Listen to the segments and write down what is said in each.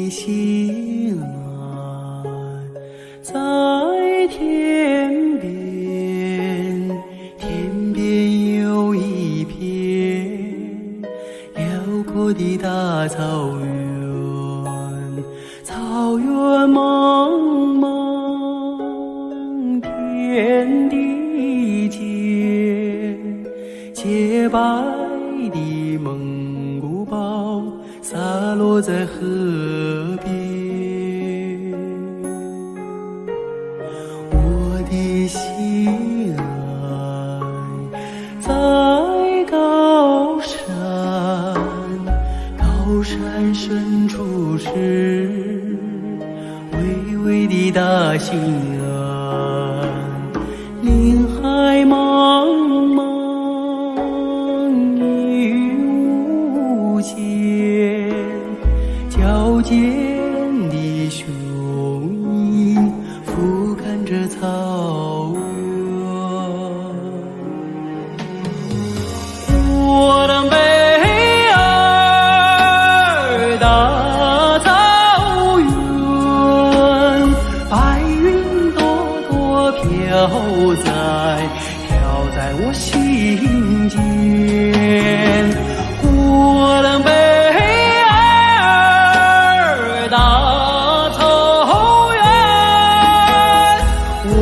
的心啊，在天边，天边有一片辽阔的大草原，草原茫茫，天地间，洁白的蒙古包洒落在河边，我的心爱在高山，高山深处是巍巍的大兴安，林海茫茫雨无间，矫健的雄鹰俯瞰着草原，我的美儿大草原，白云朵朵飘在我心间，我的美儿大草原，我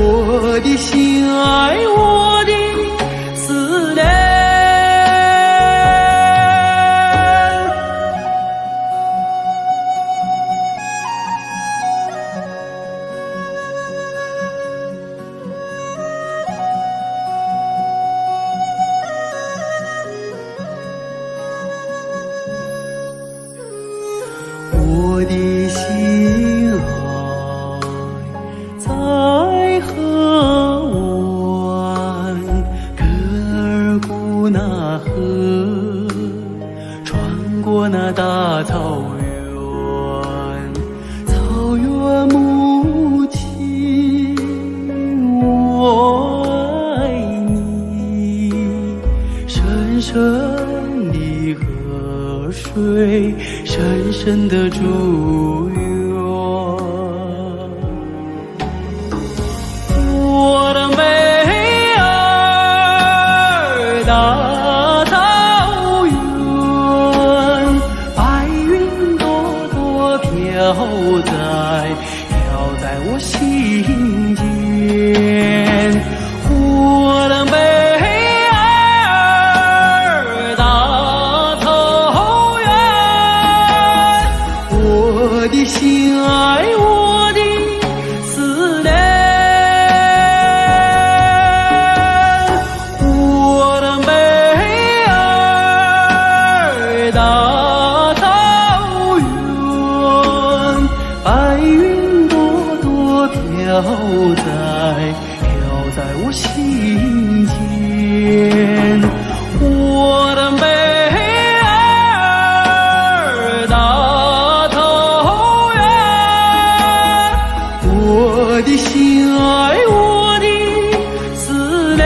的心爱，我的思念。我的心爱在河湾，格尔古纳河，穿过那大草原，草原母亲，我爱你，深深的河水，深深的祝愿，我的美儿大草原，白云朵朵飘在我心间，我的美儿大草原，我的心爱，我的思念，我的美儿大草原，白云朵朵飘在我心间，我的美儿大草原，我的心爱，我的思念。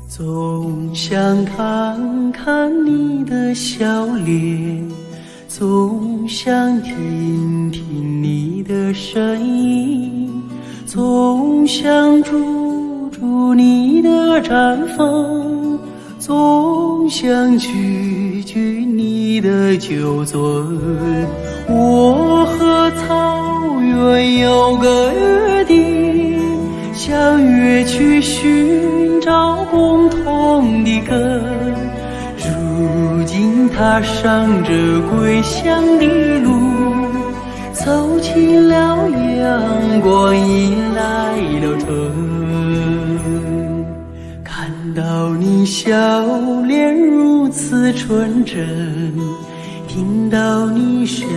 总想看看你的笑脸，总想听听你的声音，总想住住你的毡房，总想句句你的旧尊。我和草原有个约定，相约去寻找共同的根。如今踏上这归乡的路，走进了阳光，迎来了春。看到你笑脸如此纯真，听到你声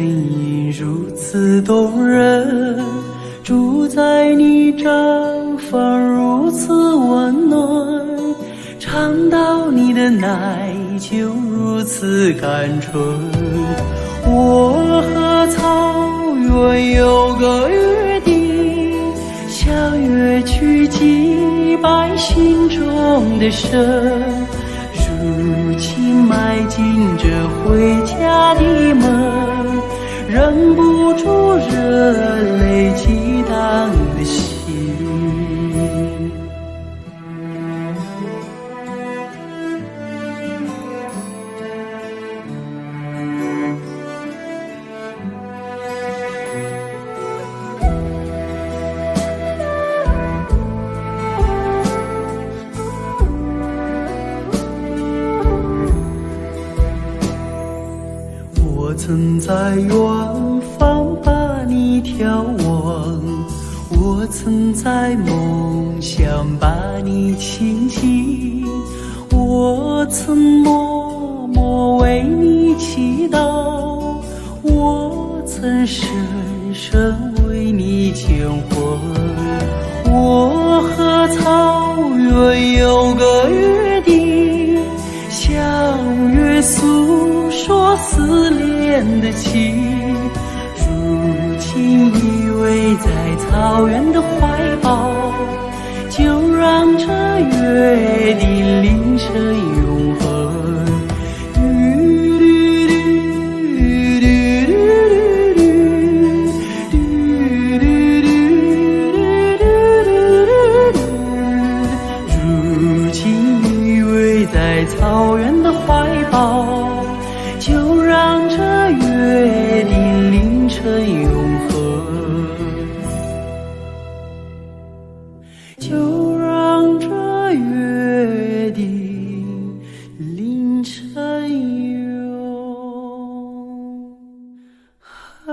音如此动人，住在你毡房如此温暖，尝到你的奶酒如此甘醇。我和草原有个约定，相约去祭拜心中的神。如今迈进这回家的门，忍不住热泪激荡的心。我曾在远方把你眺望，我曾在梦想把你亲近，我曾默默为你祈祷，我曾深深为你牵魂。我和草原有个约定，相约诉说思念的情。如今依偎在草原的怀抱，就让这约定铃声永恒。如今依偎在草原的怀抱，就让这约定铃声永恒，就让这约定铃声永恒。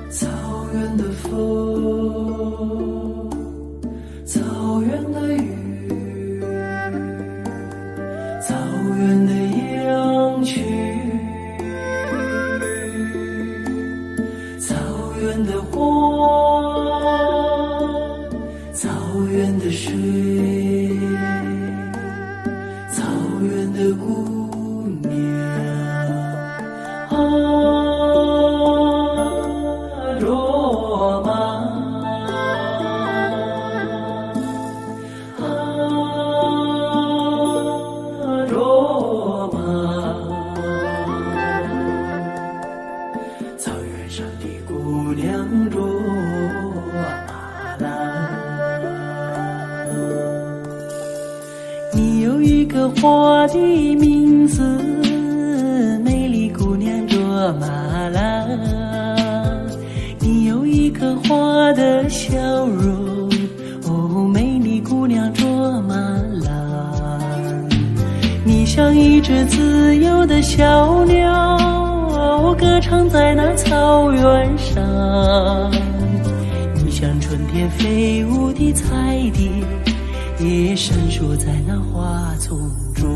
草原的风，草原的雨，草原的羊群，草原的花，草原的水，草原的姑娘罗马，罗马，草原上的姑娘罗马兰。你有一个花的名字，美丽姑娘卓玛兰。你有一颗花的笑容，哦，美丽姑娘卓玛兰。你像一只自由的小鸟，歌唱在那草原上。你像春天飞舞的彩蝶，也闪烁在那花丛中。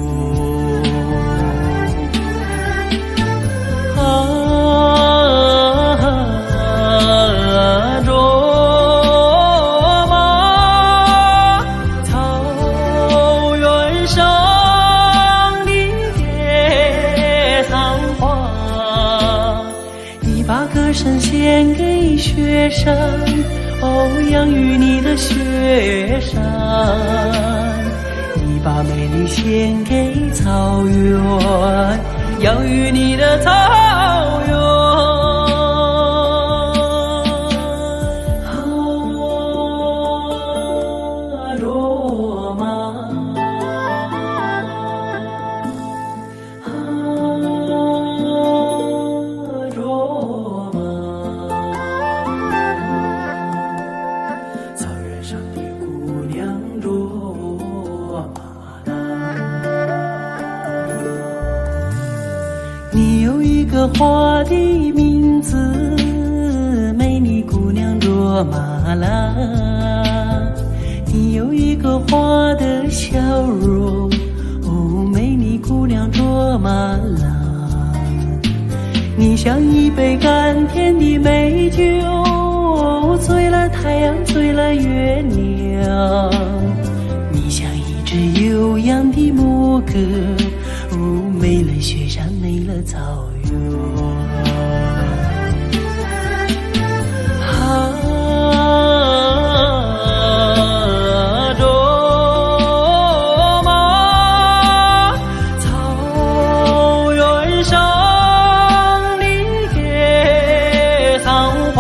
山，哦，养育你的雪山。你把美丽献给草原，养育你的草原。你有一个花的名字，美丽姑娘卓玛拉。你有一个花的笑容，哦，美丽姑娘卓玛拉。你像一杯甘甜的美酒，醉了太阳，醉了月亮。你像一只悠扬的牧歌，哦，没了雪山，没了草原。卓玛，草原上的野桑花，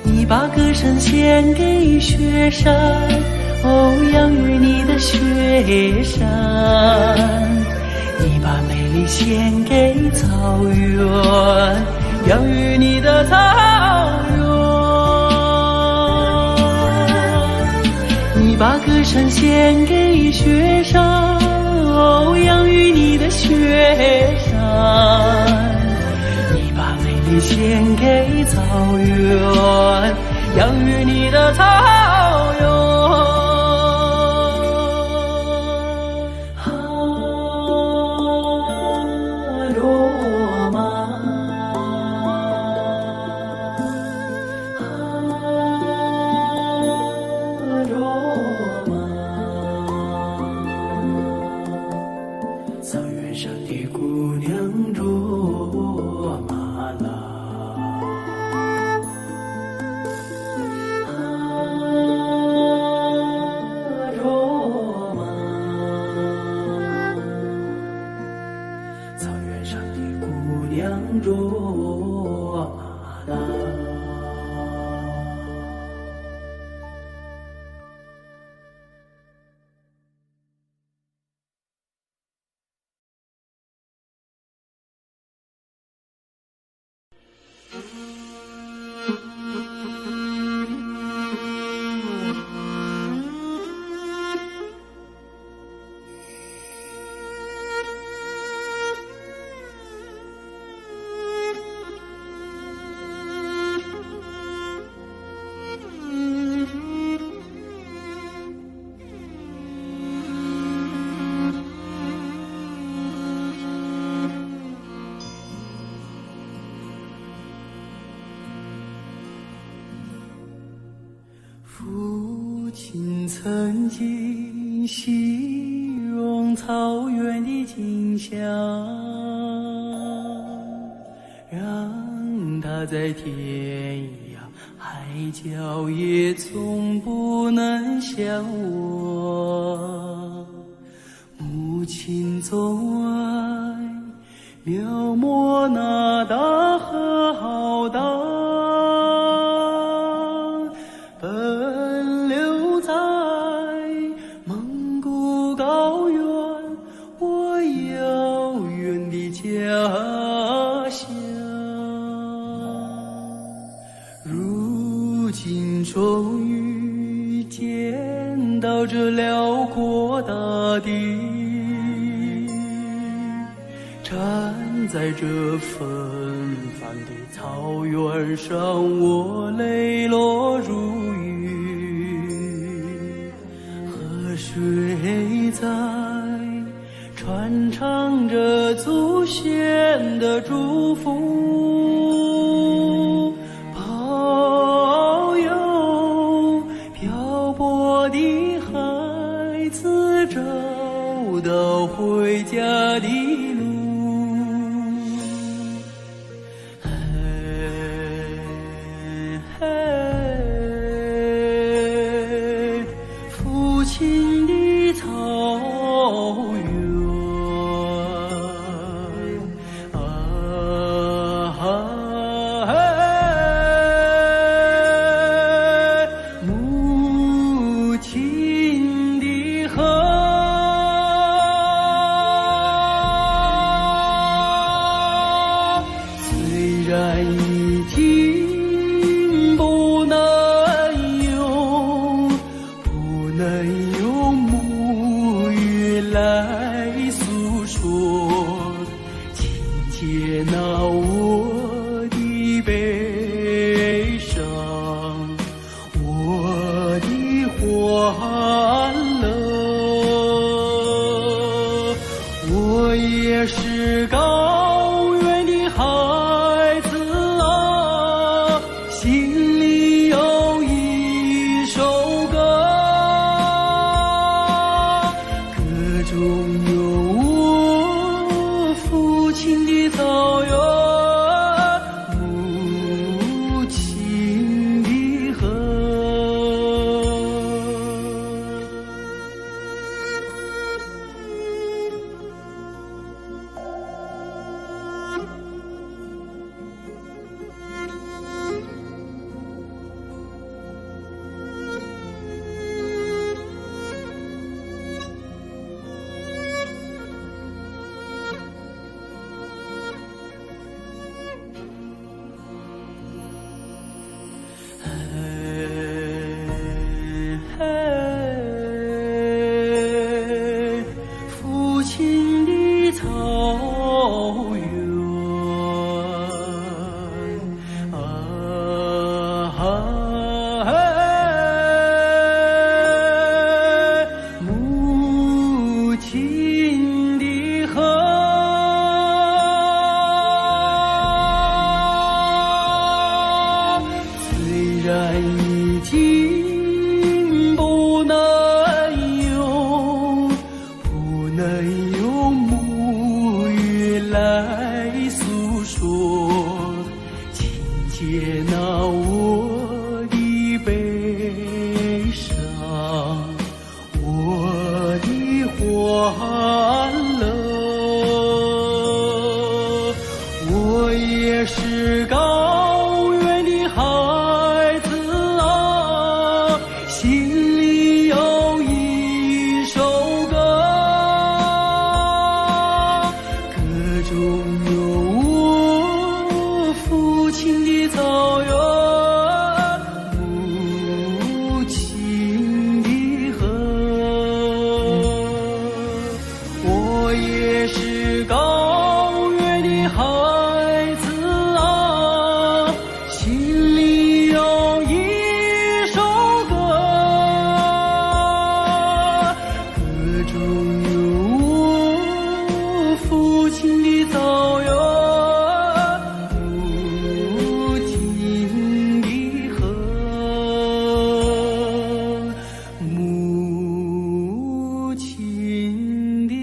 你把歌声献给雪山，哦，养育你的雪山。你把美丽献给草原，养育你的草原。你把歌声献给雪山，哦，养育你的雪山。你把美丽献给草原，养育你的草原。草原上的姑娘卓玛拉，卓玛，草原上的姑娘卓玛拉。父亲曾经形容草原的景象，让他在天涯海角也从不能想我。母亲总爱描摹那大河浩荡，奔流在蒙古高原，我遥远的家乡。如今终于见到这辽阔大地，站在这纷繁的草原上，我泪落如雨。河水在传唱着祖先的祝福，保佑漂泊的孩子找到回家的路。来诉说，请接纳我的悲伤，我的欢乐。我也是高原的孩子啊，心里有一首歌，歌中有我父亲的草原，母亲的河。父亲的草原母亲的河。虽然已经不能用母语来诉说，请接纳我的悲伤，我的欢乐。我也是高原的孩子啊，心里有一首歌，歌中有我父亲的草原，母亲的河。我也是高原的孩子啊，心里有一首歌，歌中有我父亲的草原，母亲的河，母亲的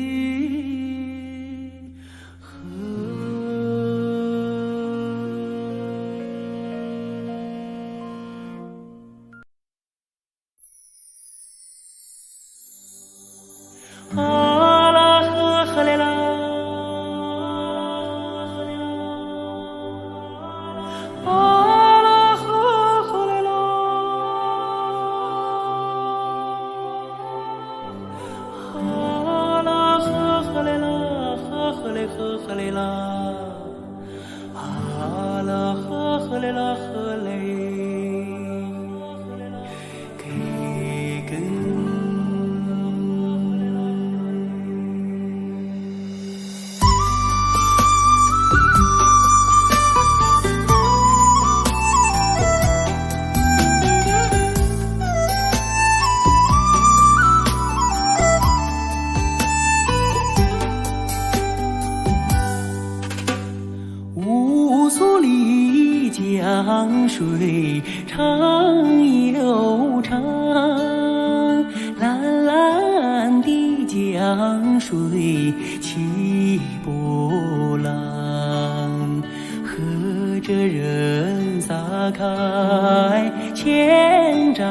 啊啦呵呵嘞啦，啊啦呵呵嘞啦，啊啦呵呵嘞啦，呵呵嘞呵呵嘞啦，啊啦呵呵嘞啦呵嘞，给根。乌苏里江水长又长，蓝蓝的江水起波浪，和着人撒开千丈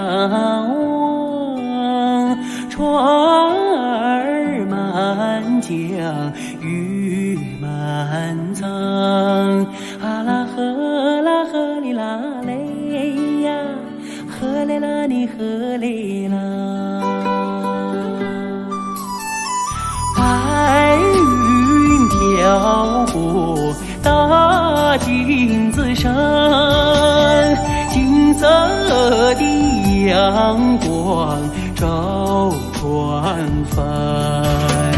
网，船儿满江鱼满仓，啊啦呵啦呵哩啦嘞呀，呵嘞啦你呵嘞啦，白云飘过大金子山，金色的阳光照船帆。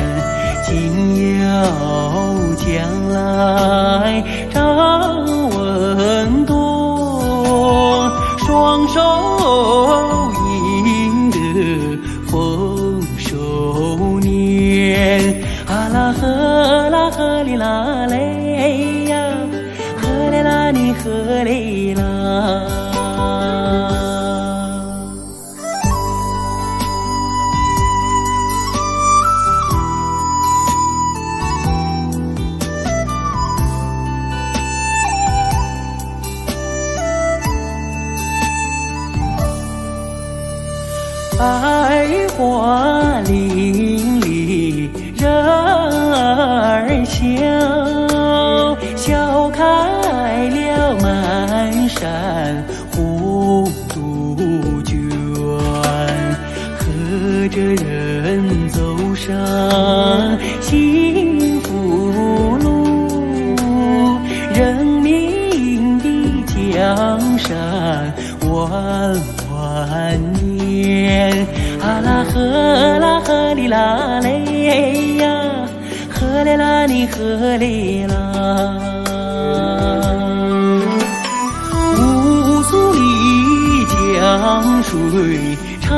哩啦嘞呀，呵嘞啦你呵嘞啦。百花林里人儿笑，笑开了满山红杜鹃，和着人走上幸福路，人民的江山万万年。啊啦呵啦呵哩啦嘞呀，呵嘞啦你呵嘞啦。乌苏里江水长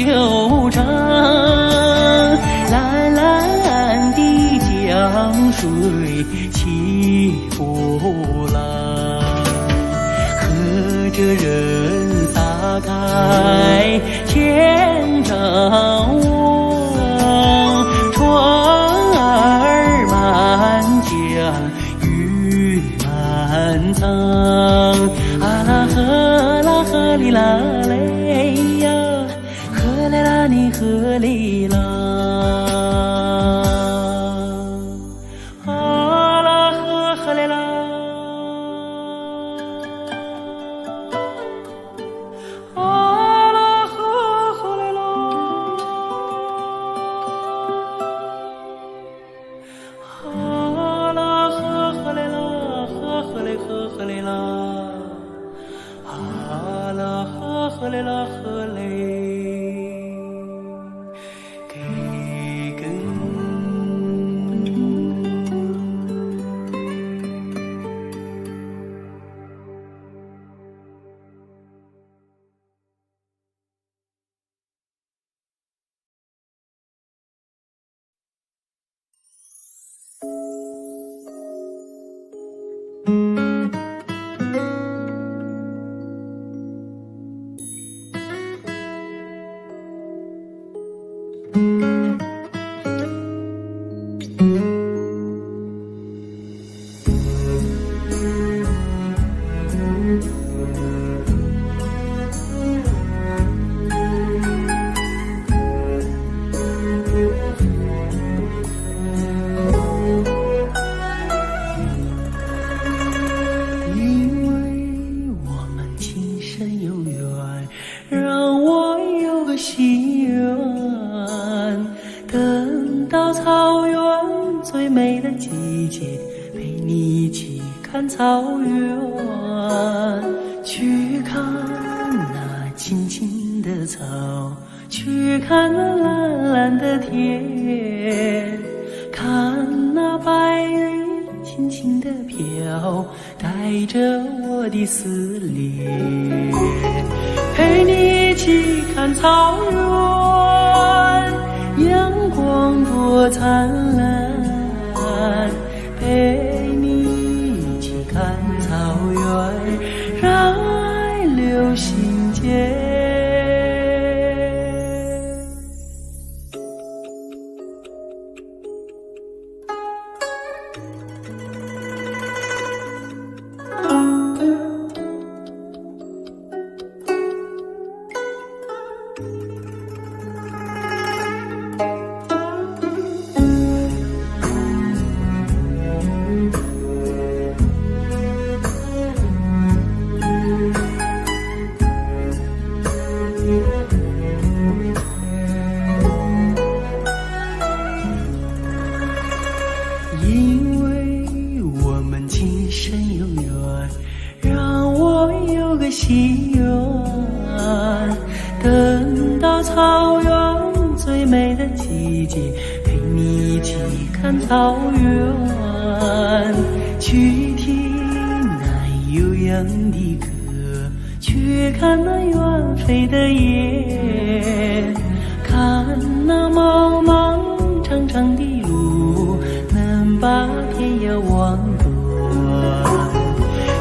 又长，蓝蓝的江水起波浪，和着人撒开千丈网，船儿满江鱼满仓。啊啦呵啦呵哩啦嘞呀，呵嘞啦你呵哩啦。啊啦呵呵嘞啦。呵嘞啦，啊啦呵嘞啦呵嘞，给根。心愿，等到草原最美的季节，陪你一起看草原，去看那青青的草，去看那蓝蓝的天，看那白云轻轻地飘，带着我的思念，陪你一起看草原，阳光多灿烂，陪你一起看草原，让爱留心间。因为我们今生有缘，让我有个心愿，等到草原最美的季节，陪你一起看草原，去听那悠扬的歌，去看那远飞的雁，看那茫茫长长的路，能把王端，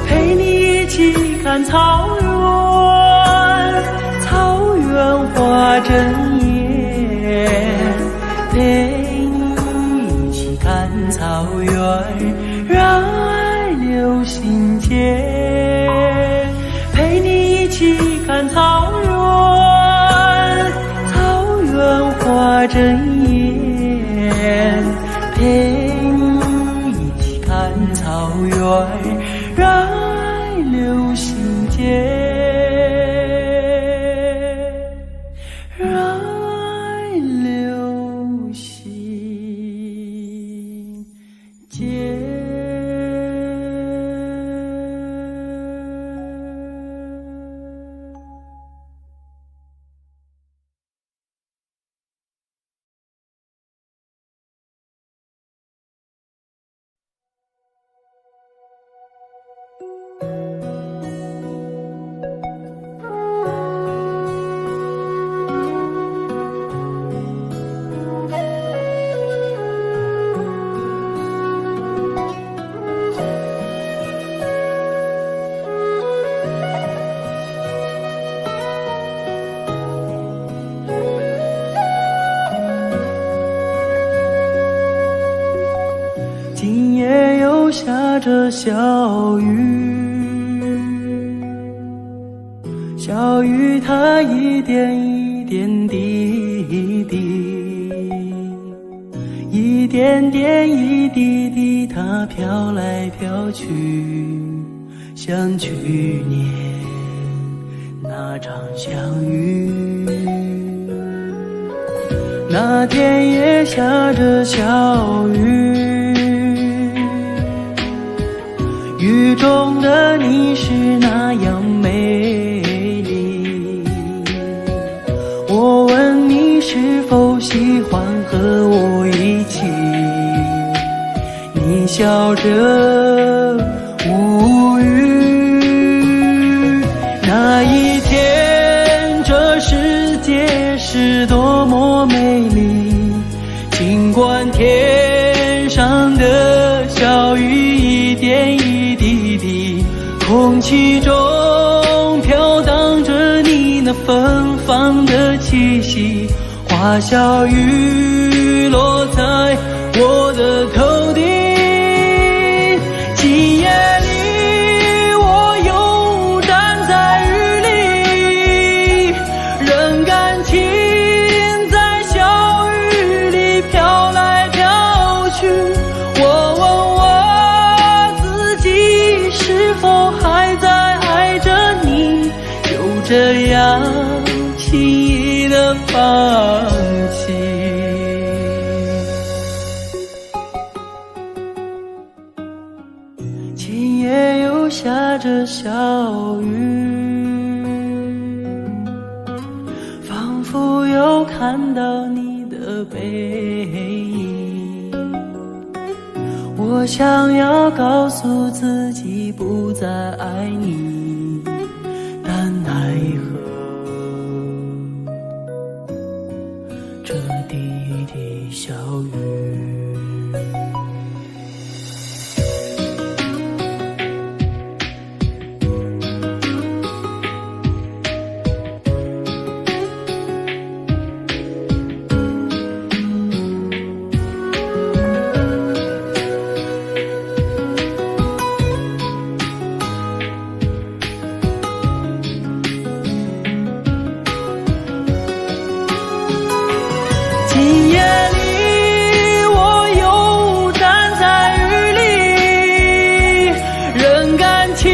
陪你一起看草原，草原花争艳，陪你一起看草原，让爱留心间，陪你一起看草原，草原花争艳，陪你一起看草原，让爱留心间，让爱留心间。今夜又下着小雨，小雨它一点一点滴滴，一点点一滴滴，它飘来飘去，像去年那场相遇。那天也下着小雨，雨中的你是那样美丽，我问你是否喜欢和我一起，你笑着无语。那一天这世界是多么美丽，尽管天上的小雨一点一滴滴，空气中飘荡着你那芬芳的气息，花小雨落在我的头顶。今夜里我又站在雨里，任感情在小雨里飘来飘去，我问我自己是否还在爱着你，就这样轻易地放弃。今夜又下着小雨，仿佛又看到你的背影，我想要告诉自己不再爱你，但奈何这滴滴小雨。今夜里我又站在雨里，任感情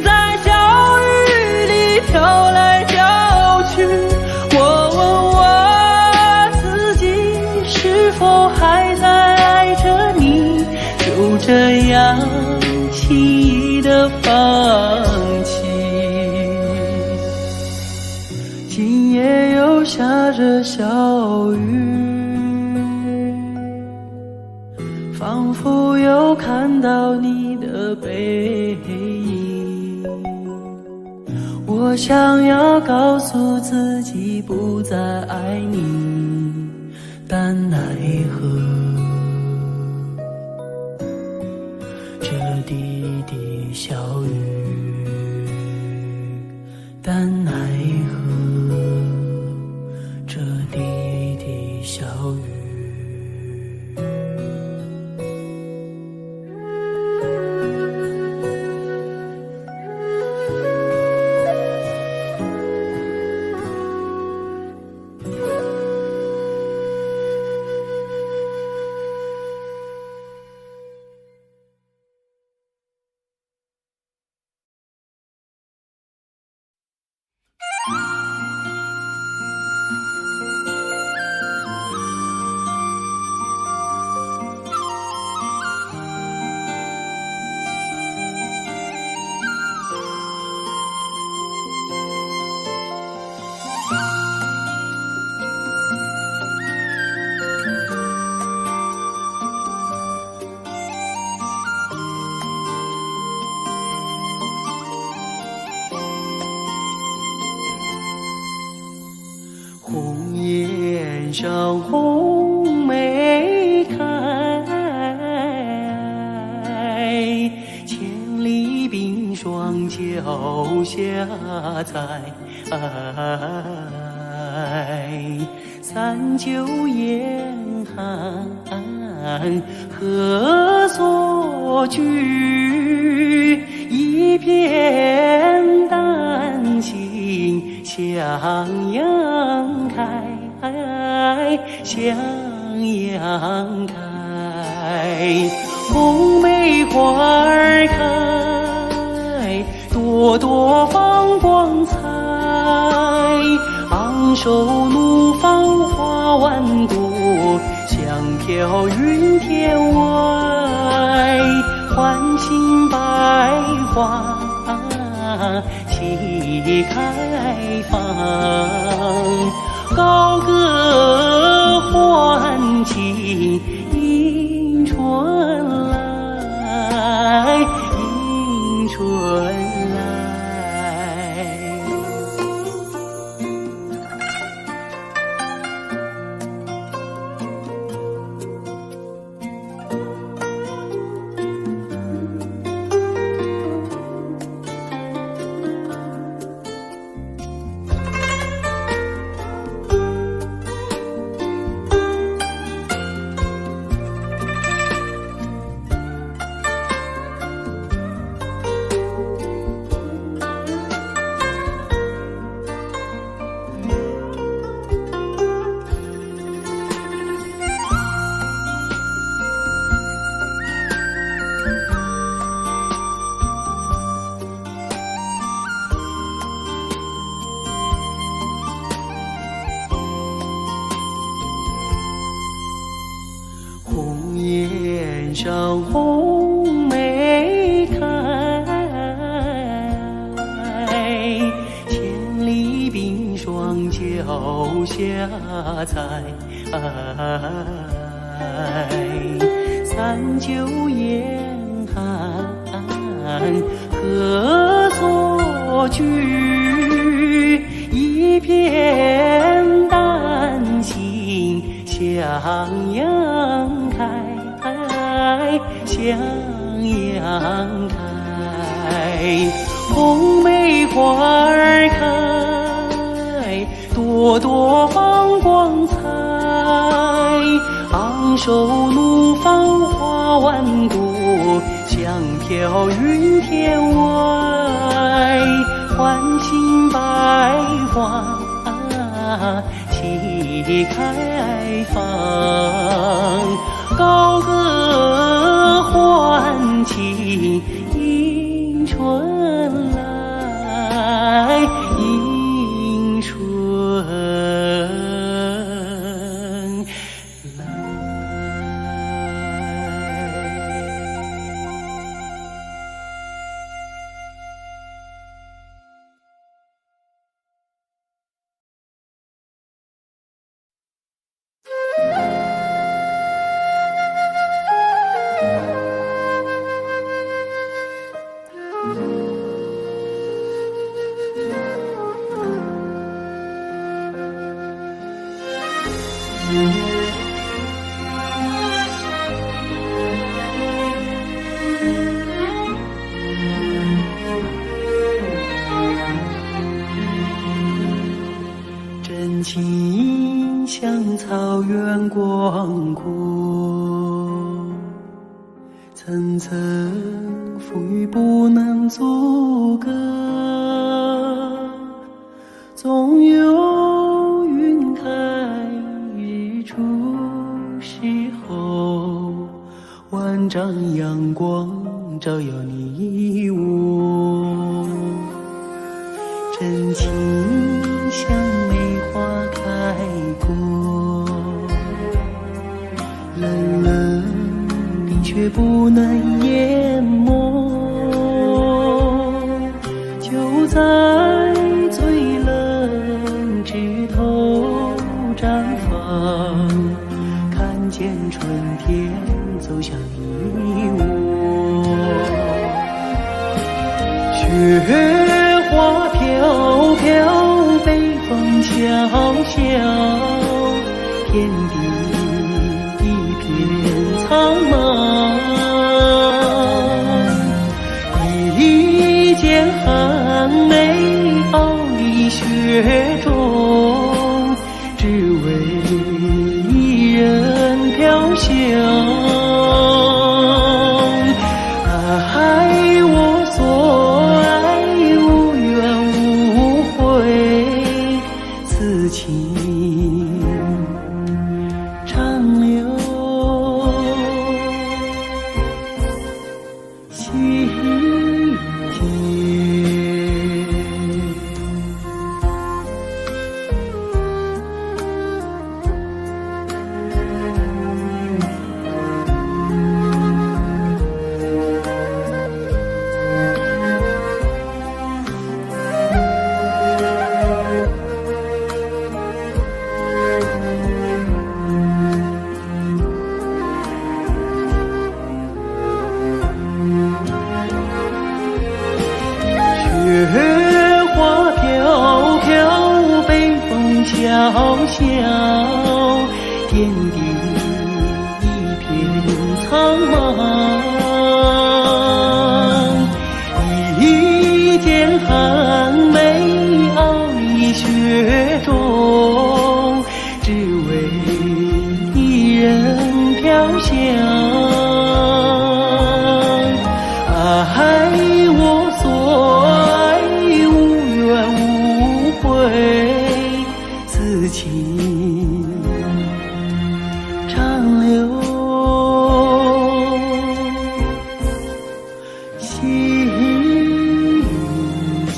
在小雨里飘来飘去，我问我自己是否还在爱着你，就这样轻易地放弃。今夜又下着小雨，仿佛又看到你的背影，我想要告诉自己不再爱你，但奈何滴滴小雨，但奈何这滴滴小雨。红颜上红梅开，千里冰霜脚下踩。三九严寒何所居？一片丹心向阳开，向阳开。红梅花儿开，朵朵放光彩。昂首怒放花万朵，香飘云天外。唤醒百花齐开放，高歌欢庆迎春来，迎春来。红颜上红梅开，千里冰霜脚下踩。三九严寒何所居？一片丹心向阳开，向阳开。红梅花儿开，朵朵放光彩。昂首怒放花万朵，香飘云天外。唤醒百花齐开放，高歌欢庆迎春来，迎春来。层层风雨不能阻隔，总有云开日出时候，万丈阳光照耀你我。真情像梅花开过，冷冷冰雪不能淹没，就在最冷枝头绽放，看见春天走向你我。雪花飘飘，北风萧萧，天地一片苍茫。一剑寒梅傲立雪中，只为一人飘香。爱我所爱，无怨无悔，此情长留心间。雪花飘飘，北风萧萧，天地一片苍茫。一剑寒梅傲立雪中，只为一人飘香。爱我所爱，无怨无悔，此情长留心间。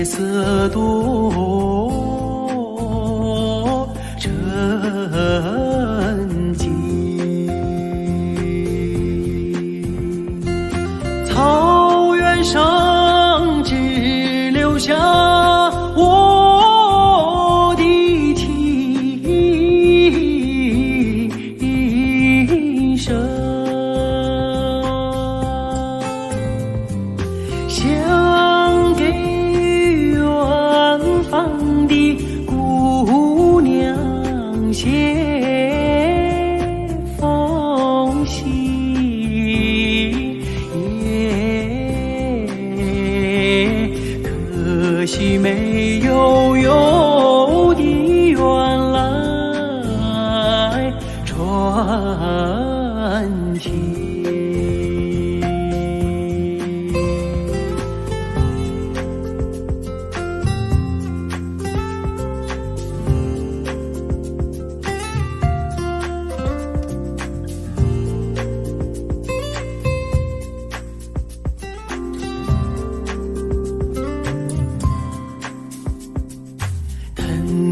色多沉静，草原上只留下我的琴声，想给方的姑娘写封信，可惜没有邮递员来传情。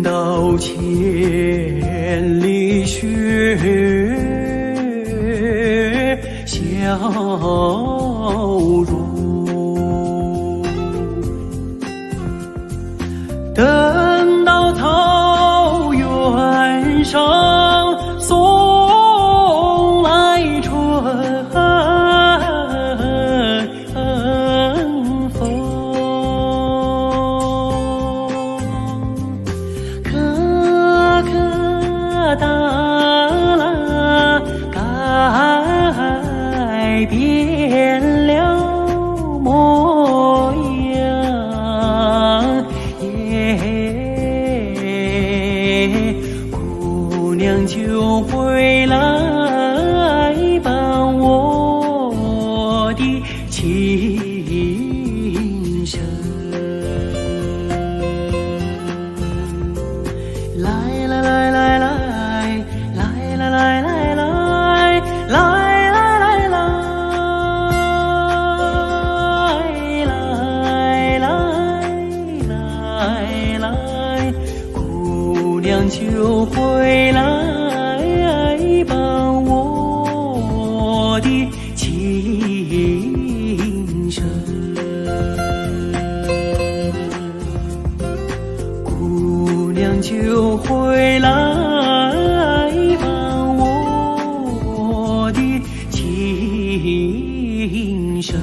到千里雪消融，等到他来，姑娘就回来把我的情深。姑娘就回来把我的情深。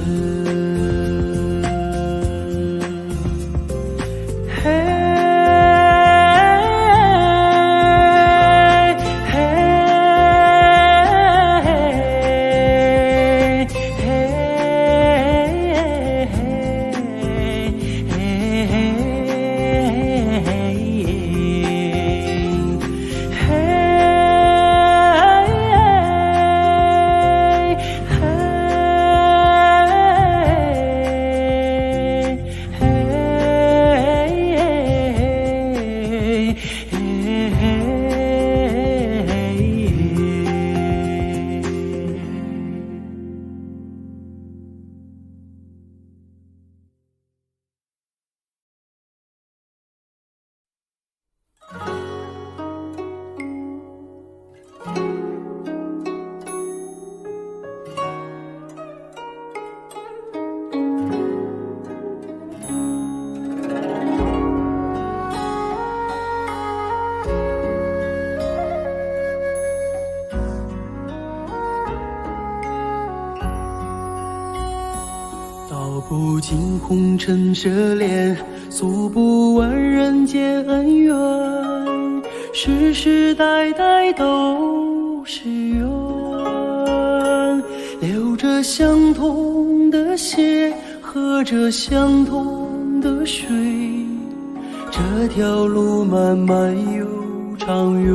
道不尽红尘奢恋，诉不完人间恩怨，世世代代都是缘，流着相同的血，喝着相同的水，这条路漫漫又长远。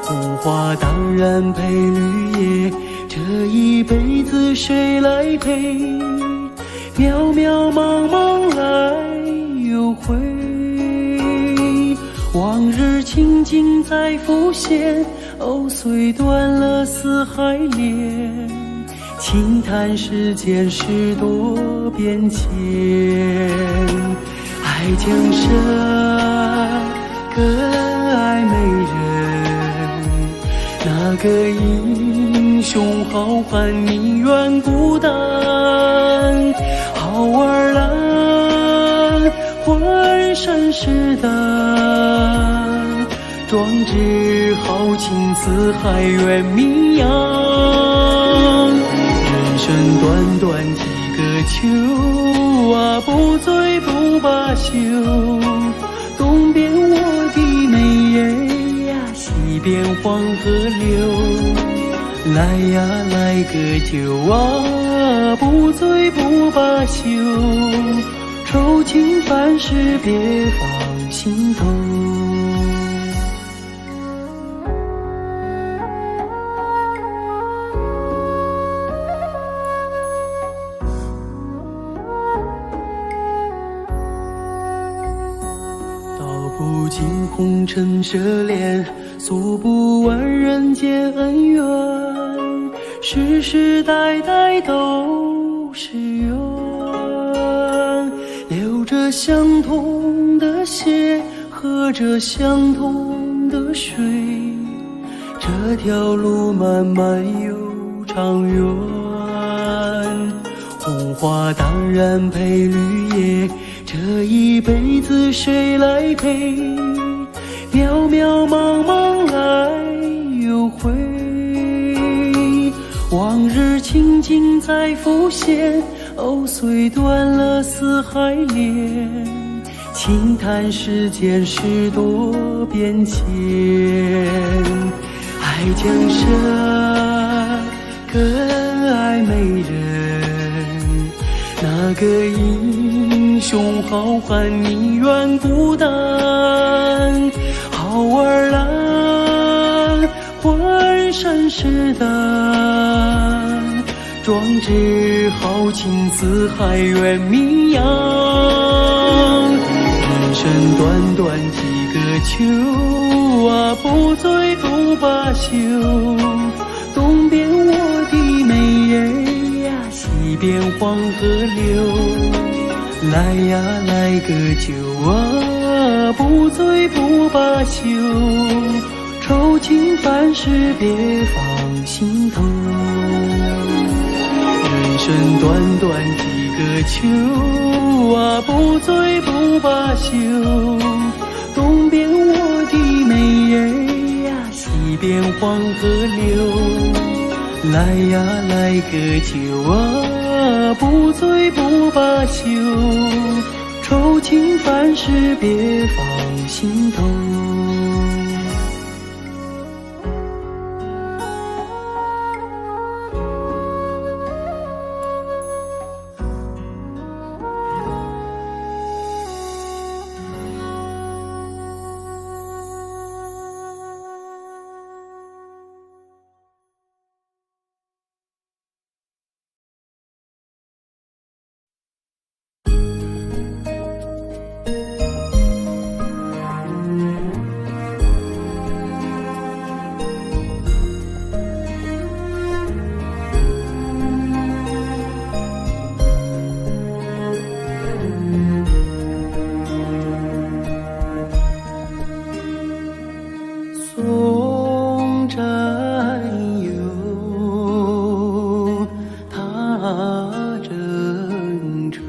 红花当然配绿叶，这一辈子谁来陪？渺渺茫茫来又回，往日情景再浮现，藕虽断了丝还连，轻叹世间事多变迁。爱江山更爱美人，那个英雄好汉宁愿孤单，好儿郎浑身是胆，壮志豪情四海远名扬。人生短短几个秋啊，不醉不罢休，东边我的美人呀，西边黄河流，来呀来个酒啊，不醉不罢休，愁情烦事别放心头。不尽红尘奢恋，诉不完人间恩怨，世世代代都是缘，流着相同的血，喝着相同的水，这条路漫漫又长远。红花当然配绿叶，这一辈子谁来陪？渺渺茫茫来又回，往日情景再浮现，藕虽断了丝还连，轻叹世间事多变迁。爱江山更爱美人，那个英雄好汉宁愿孤单，好儿郎浑身是胆，壮志豪情四海远名扬。人生短短几个秋啊，不醉不罢休，东边我的美人呀，西边黄河流，来呀来个酒啊，不醉不罢休，愁情烦事别放心头。人生短短几个秋啊，不醉不罢休。东边我的美人呀，西边黄河流。来呀来个酒啊，不醉不罢休，愁情烦事别放心头。送战友，踏征程，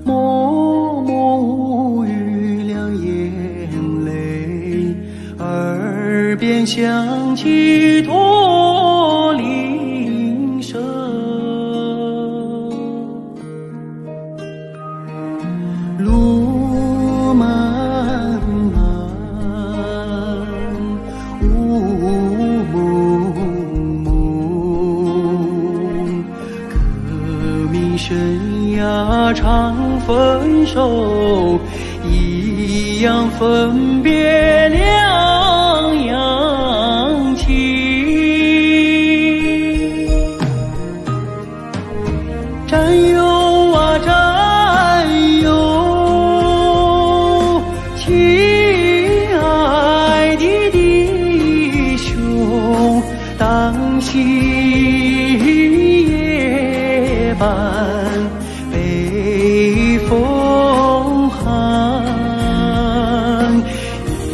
默默无语两眼泪，耳边响起驼铃声。路漫漫雾蒙蒙，革命生涯常分手，一样分别两样情。战友啊战友，亲爱的弟兄，当夕夜半北风寒，一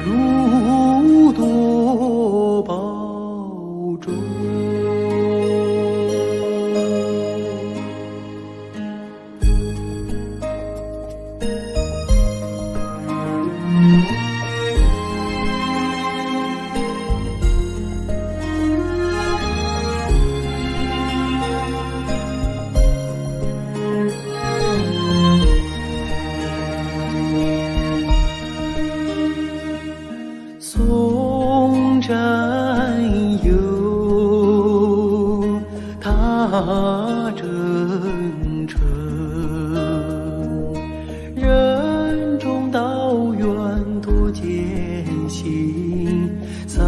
路多保重。送战友，踏征程，任重道远多艰辛，洒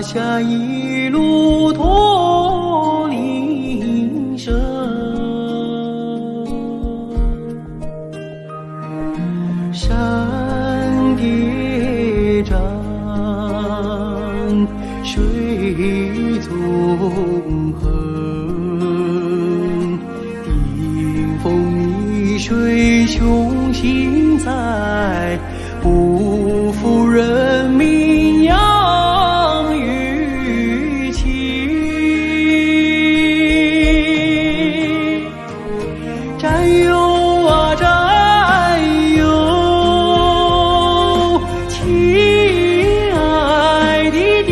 下一路驼铃声。山叠嶂，水纵横，顶风逆水雄心在，不负人民养育情。战友啊战友，亲爱的弟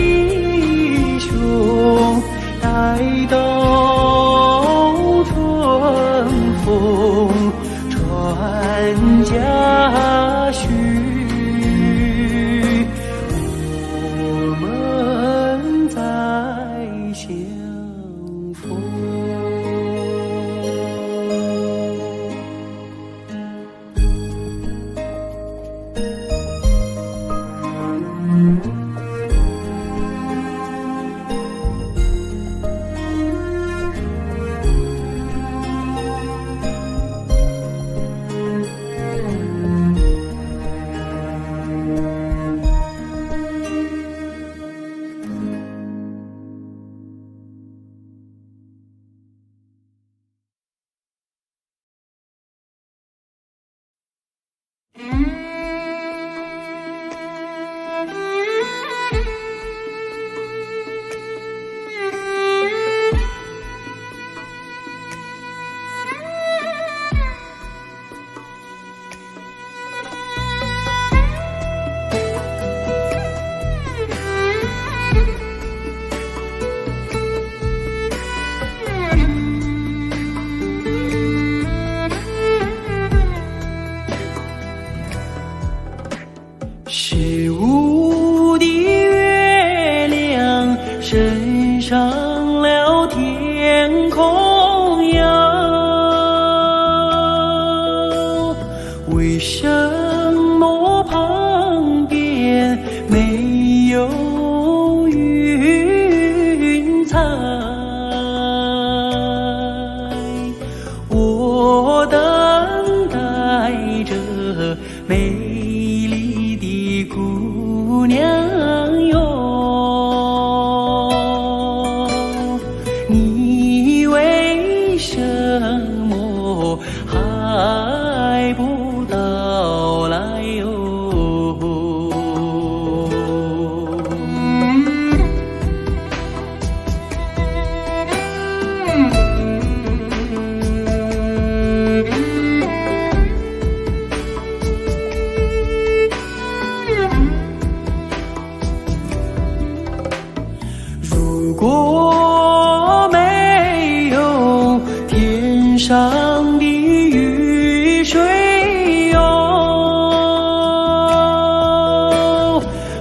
兄，待到春风传家训，我们再相逢。15的月亮升上了天空呀，为什么旁边没有云彩？我等待着美丽的姑娘哟，你为什么还不到来哟？如果没有天上的雨水哟，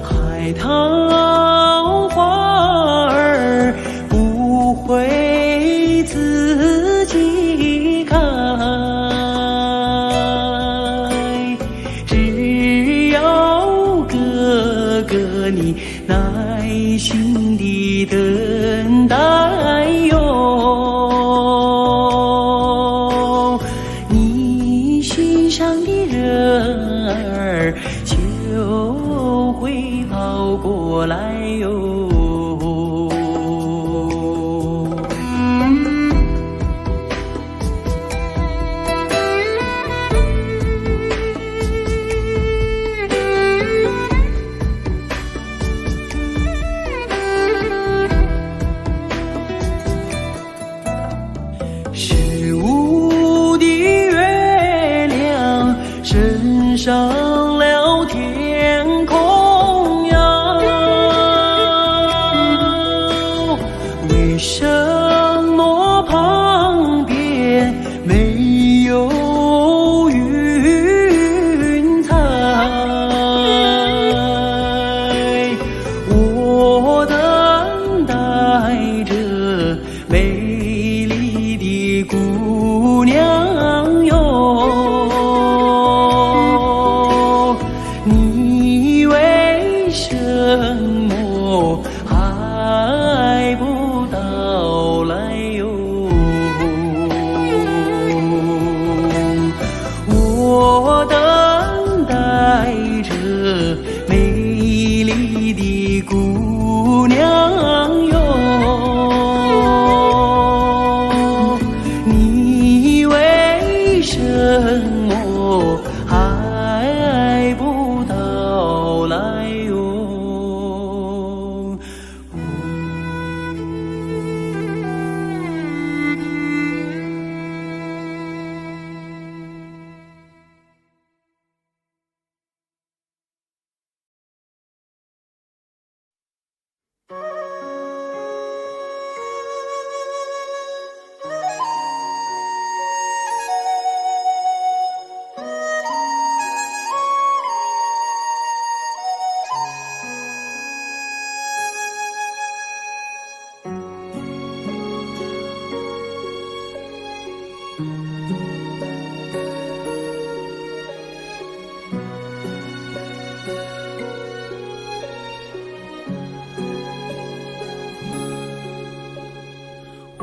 海棠花儿不会自己开，只要哥哥你耐心地等待哟，你心上的人儿就会跑过来哟。15的月亮升上了天空呀，为什么旁边没有云彩？我等待着美丽的姑娘哟，你为什么还不到来哟？我等待着美丽的姑娘哟，你为什么还不到来哟？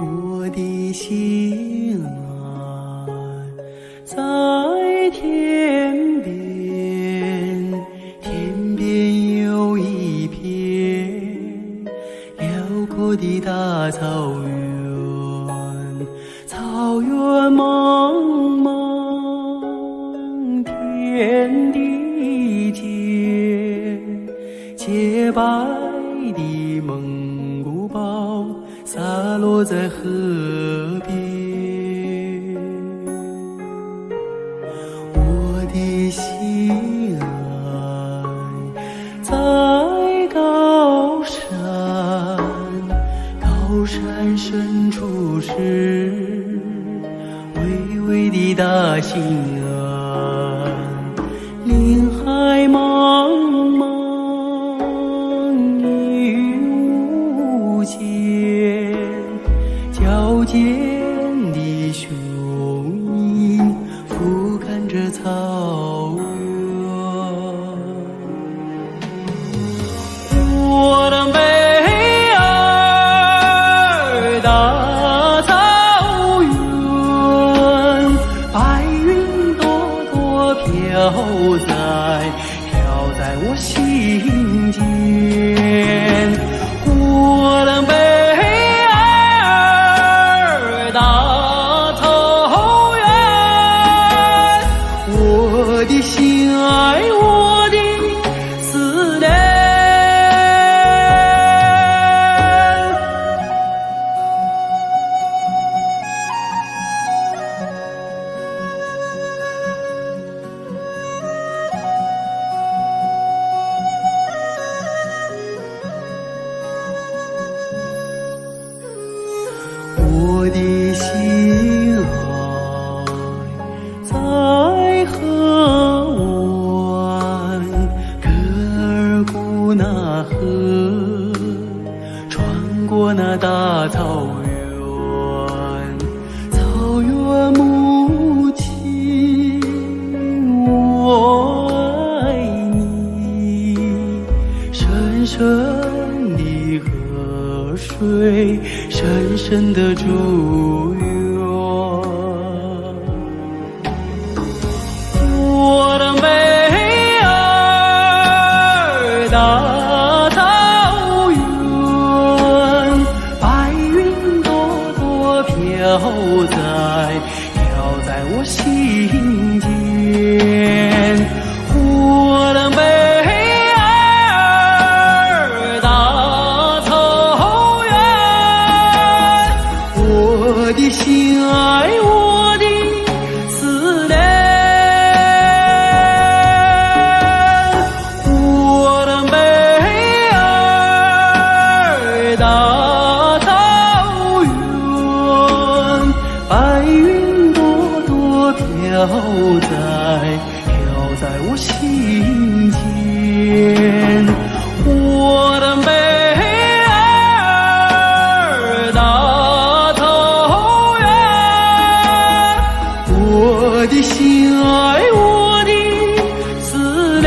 我的心啊，在天边，天边有一片辽阔的大草原，草原茫茫，天洁白的蒙古包洒落在河边，我的心爱在高山，高山深处是巍巍的大兴安，林海茫茫雨无间，矫健的雄鹰俯瞰着草原。我的美儿大草原，白云朵朵飘在我心间。我的美儿大草原，我的心爱，我的思念。我的心爱在河湾，格尔古纳河，穿过那大草原，草原母亲，我爱你，深深的河水，深深的祝愿。我的美儿大草原，白云朵朵飘在我心间。我的美儿大草原，我的心爱，我的思念。我的美儿大草原，白云朵朵飘在我心间。我的美儿大草原，我的心爱，我的思念。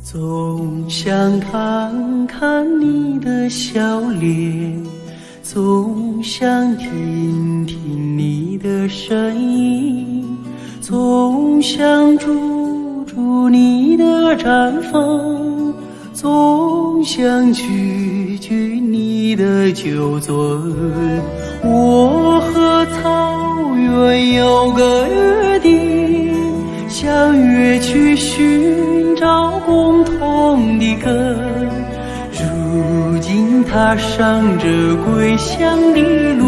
总想看看你的笑脸，总想听听你的声音，总想驻驻你的绽放，总想举举你的酒樽。我和草原有个约定，相约去寻找共同的根，如今踏上这归乡的路，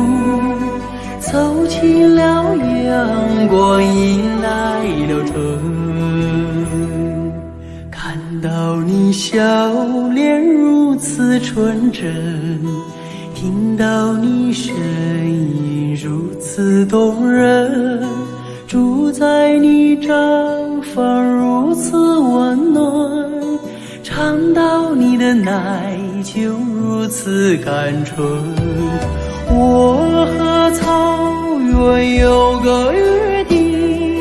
草走进了阳光，迎来了春。看到你笑脸如此纯真，听到你声音如此动人，住在你毡房如此温暖，尝到你的奶酒如此甘醇。我和草原有个约定，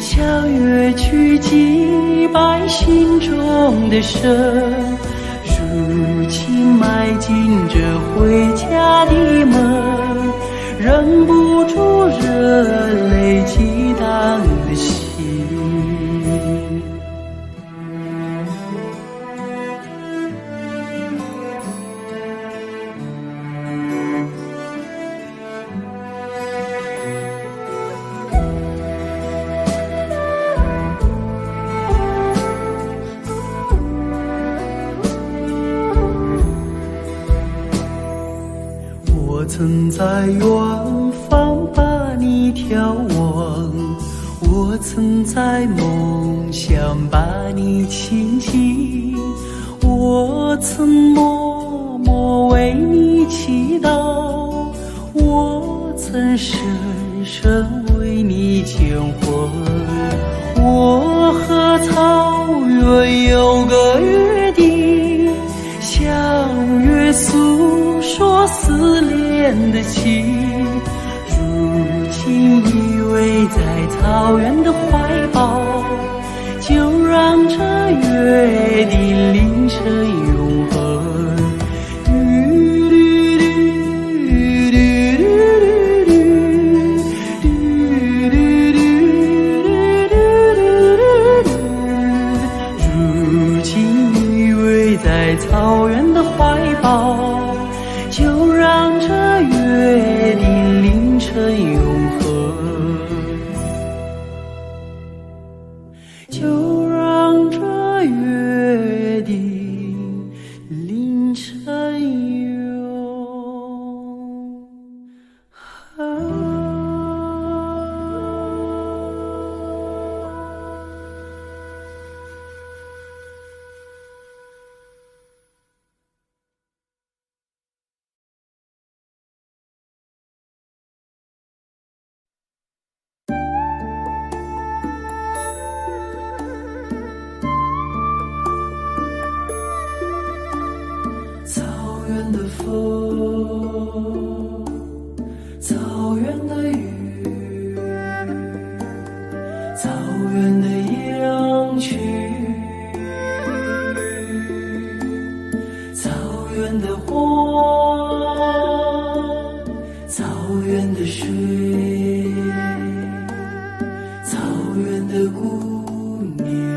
相约去祭拜心中的神。如今迈进这回家的门，忍不住热泪激荡的心。我曾在远方把你眺望，我曾在梦想把你亲近，我曾默默为你祈祷，我曾深深为你牵魂。我和草原有个约定，相约诉说思念的情，如今依偎在草原的怀抱，就让这约定凌晨永恒。如今依偎在草原的怀抱，就让这约定凌晨永恒，就让这约定凌晨永恒。草原的风，草原的雨，草原的羊群，草原的花，草原的水，草原的姑娘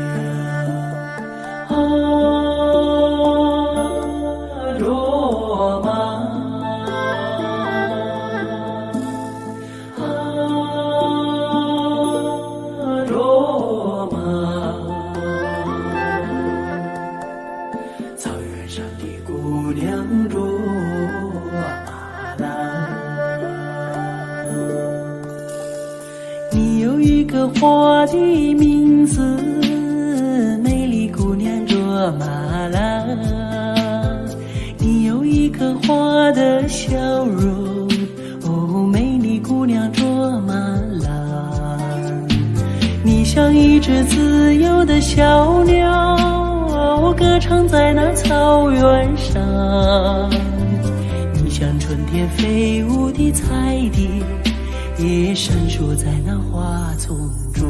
你有一个花的名字，美丽姑娘卓玛拉。你有一颗花的笑容，哦，美丽姑娘卓玛拉。你像一只自由的小鸟，歌唱在那草原上。你像春天飞舞的彩蝶，也闪烁在那花丛中。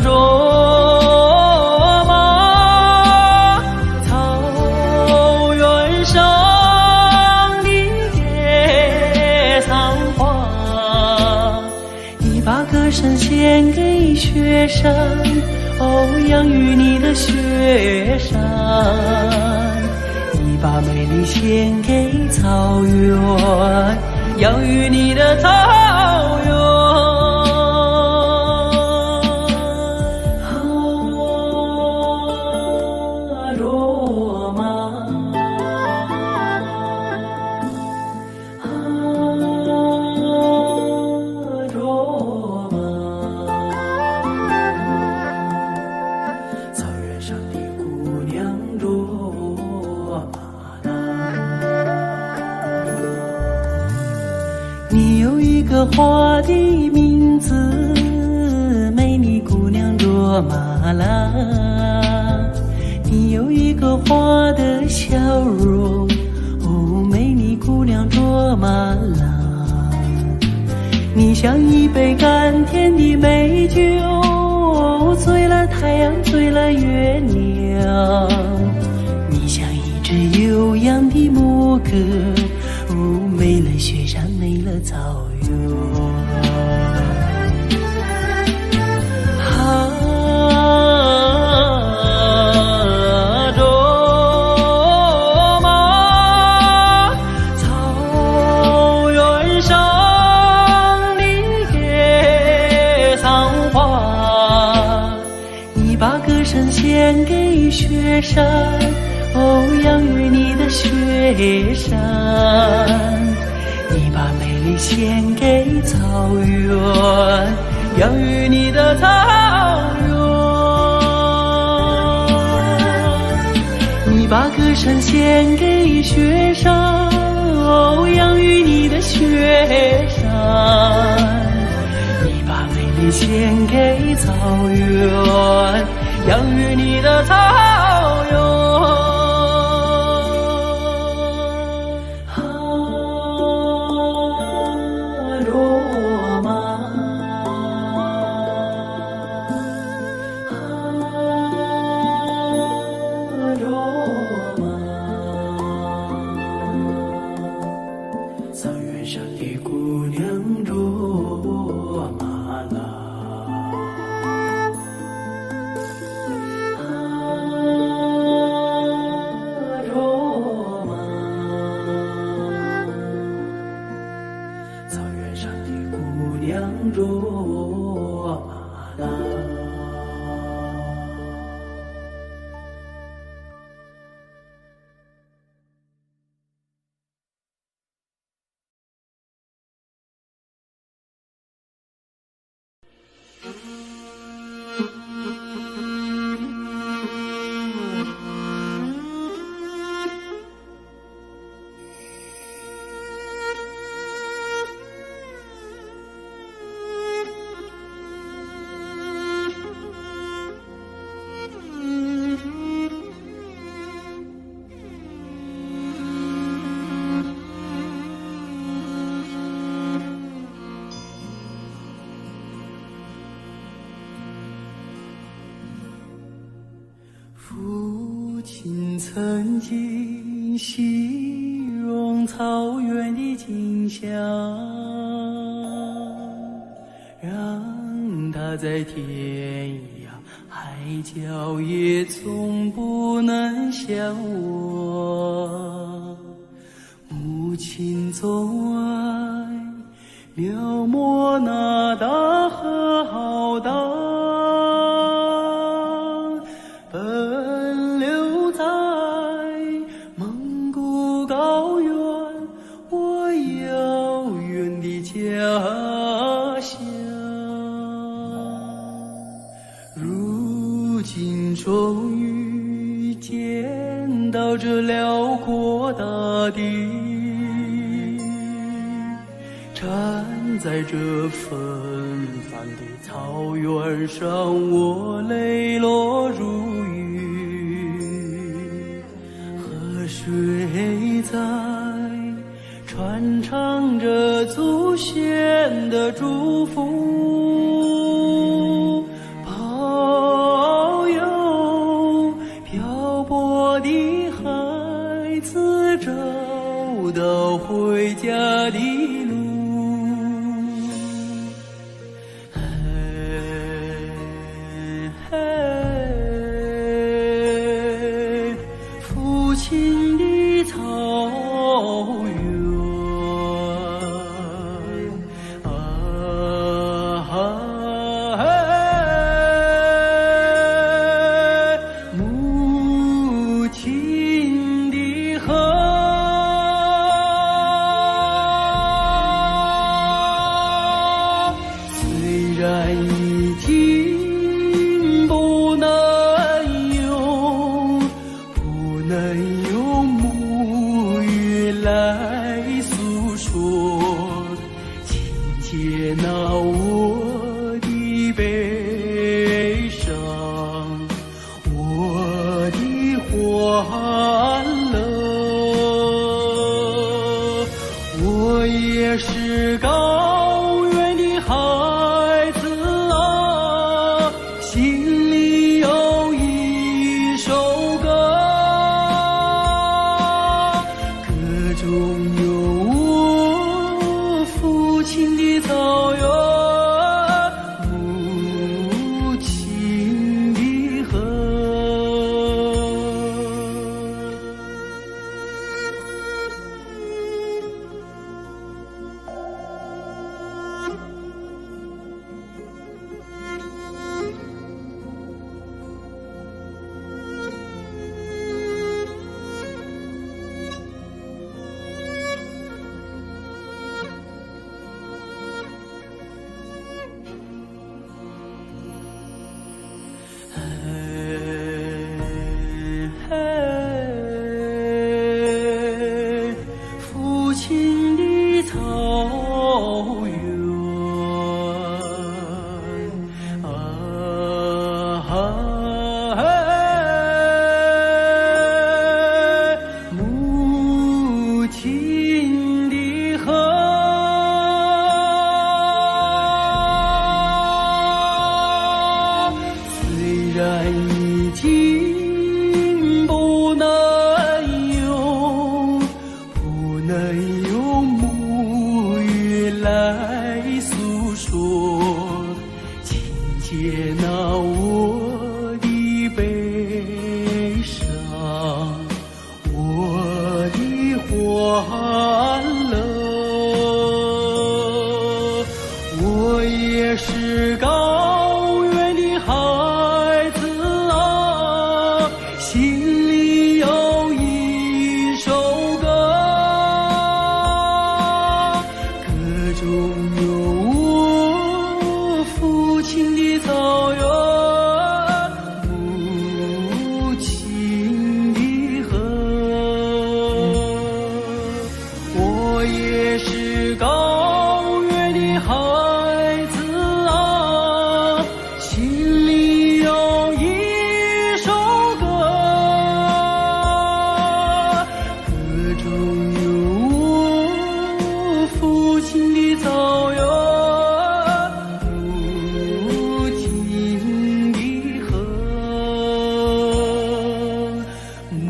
卓玛，草原上的野草花，你把歌声献给雪山，哦，养育你的雪山。你把美丽献给草原，养育你的草原。卓个花的名字，美丽姑娘卓玛拉。你有一个花的笑容，哦，美丽姑娘卓玛拉。你像一杯甘甜的美酒，醉了太阳，醉了月亮。你像一只悠扬的牧歌，哦，美了雪山，美了草原。献给雪山，哦，养育你的雪山。你把美丽献给草原，养育你的草原。你把歌声献给雪山，哦，养育你的雪山。你把美丽献给草原，养育你的草原。罗玛，罗玛，草原上的姑娘罗玛拉。罗玛拉。父亲曾经形容草原的景象，让他在天涯海角也从不能想我。母亲总爱描摹那大河浩荡，奔流在蒙古高原，我遥远的家乡。如今终于见到这辽阔大地，站在这纷繁的草原上，我泪落如雨。河水在传唱着祖先的祝福，保佑漂泊的孩子找到回家的路。父亲的草原啊，乐。我也是高原的孩子啊，心里有一首歌，歌中有我父亲的草原，母亲的河。父亲的草原啊，母亲的河。虽然已经不能用母语来诉说，请接纳我的悲伤，我的欢乐。我也是高原的孩子啊，心里有一首歌，歌中有我父亲的草原，母亲的河。我也是高原的孩子啊，心里有一首歌，歌中有我父亲的草原，母亲的河，母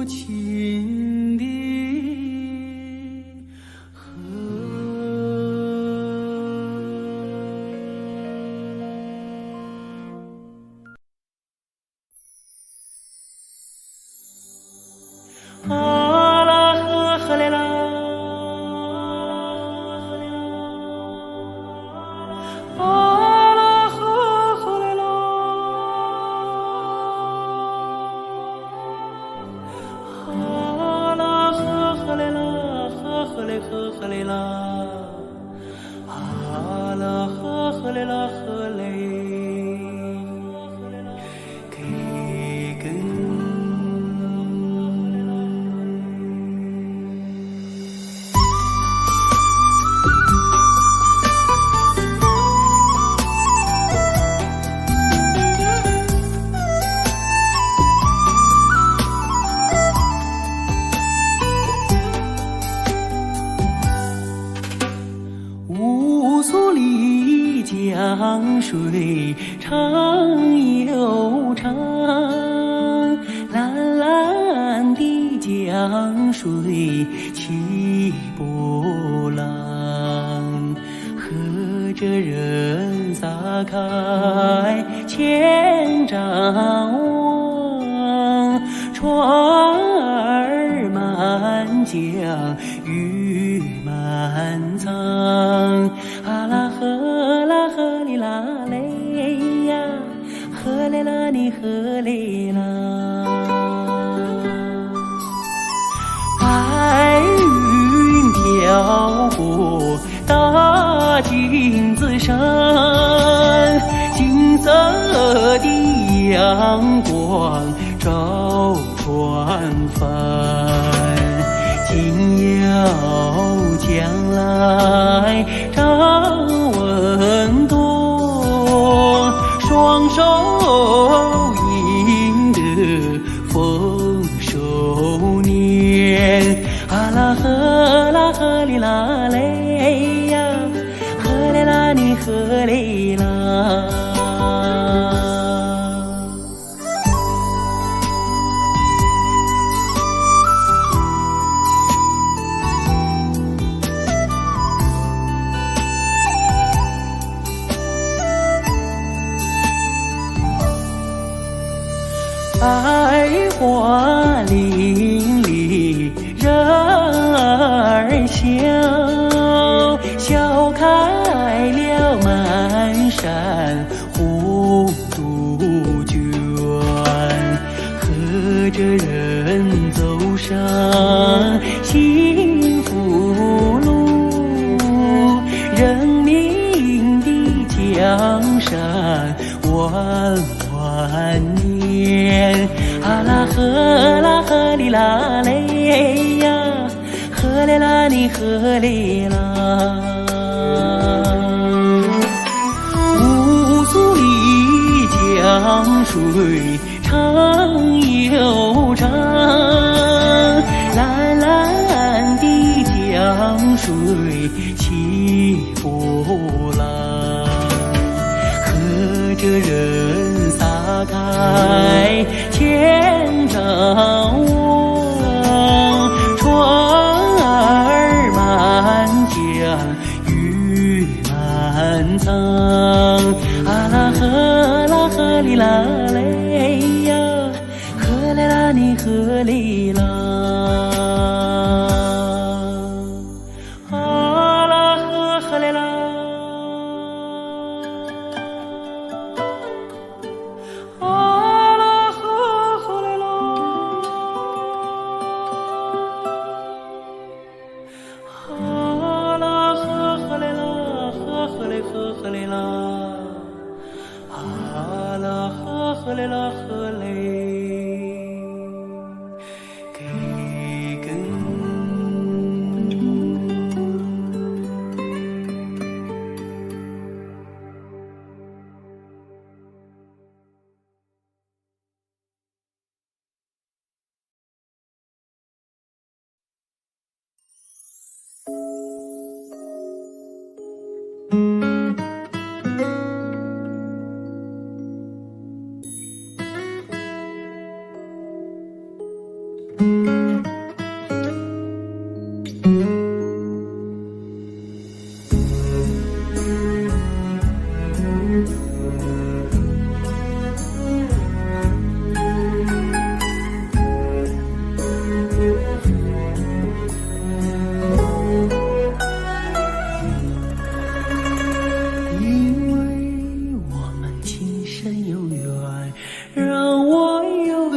亲的河。啊啦呵呵嘞啦，啊啦呵呵嘞啦，啊啦呵呵嘞啦，呵呵嘞呵呵嘞啦，啊啦呵呵嘞啦呵嘞，给根。乌苏里江水长又长，蓝蓝的江水起波浪，和着人撒开千丈网，船儿满江鱼满仓，啊啦呵啦呵哩啦嘞呀，呵嘞啦你呵嘞啦，白云飘过大金子山，金色的阳光照船帆，紧要将来张文多，双手赢得百花林里人儿笑，笑开了满山红杜鹃，和着人走上幸福路，人民的江山万万年。啊啦呵啦呵哩啦嘞呀，呵嘞啦你呵哩啦。乌苏里江水长又长，蓝蓝的江水起波浪，和着人撒开千丈网，船儿满江鱼满仓。啊啦呵啦呵哩啦嘞呀，呵嘞啦你呵哩啦。啊啦呵呵嘞啦。呵嘞啦，啊啦呵嘞啦呵嘞，给根。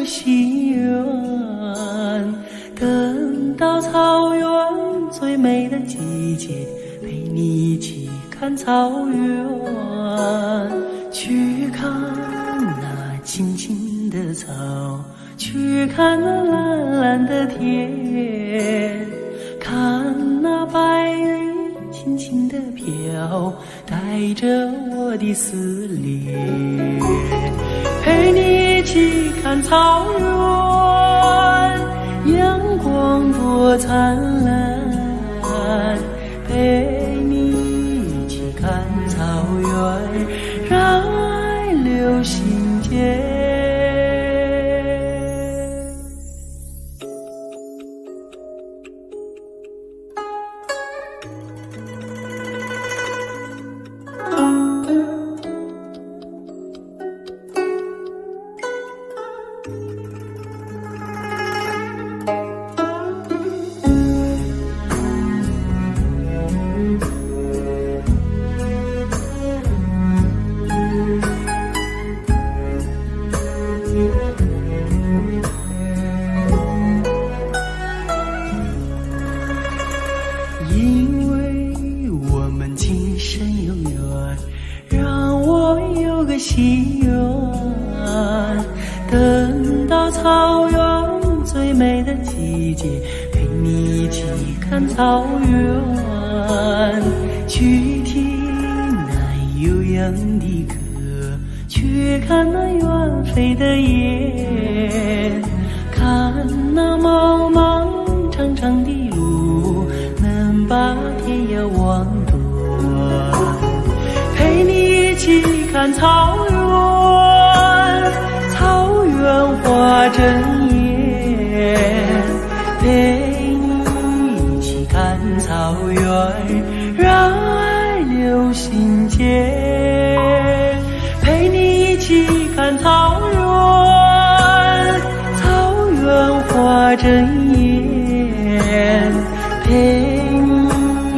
心愿，等到草原最美的季节，陪你一起看草原，去看那青青的草，去看那蓝蓝的天，看那白云轻轻地飘，带着我的思念，陪你一起看草原，阳光多灿烂，陪你一起看草原，让爱留心间。因为我们今生有缘，让我有个心愿，等到草原最美的季节，陪你一起看草原，去听那悠扬的歌，去看那远飞的雁，看那茫茫长长的路，能把天涯望断，陪你一起看草原，草原花争艳，陪你一起看草原，让爱留心间，陪你一起看草原，把针眼，陪你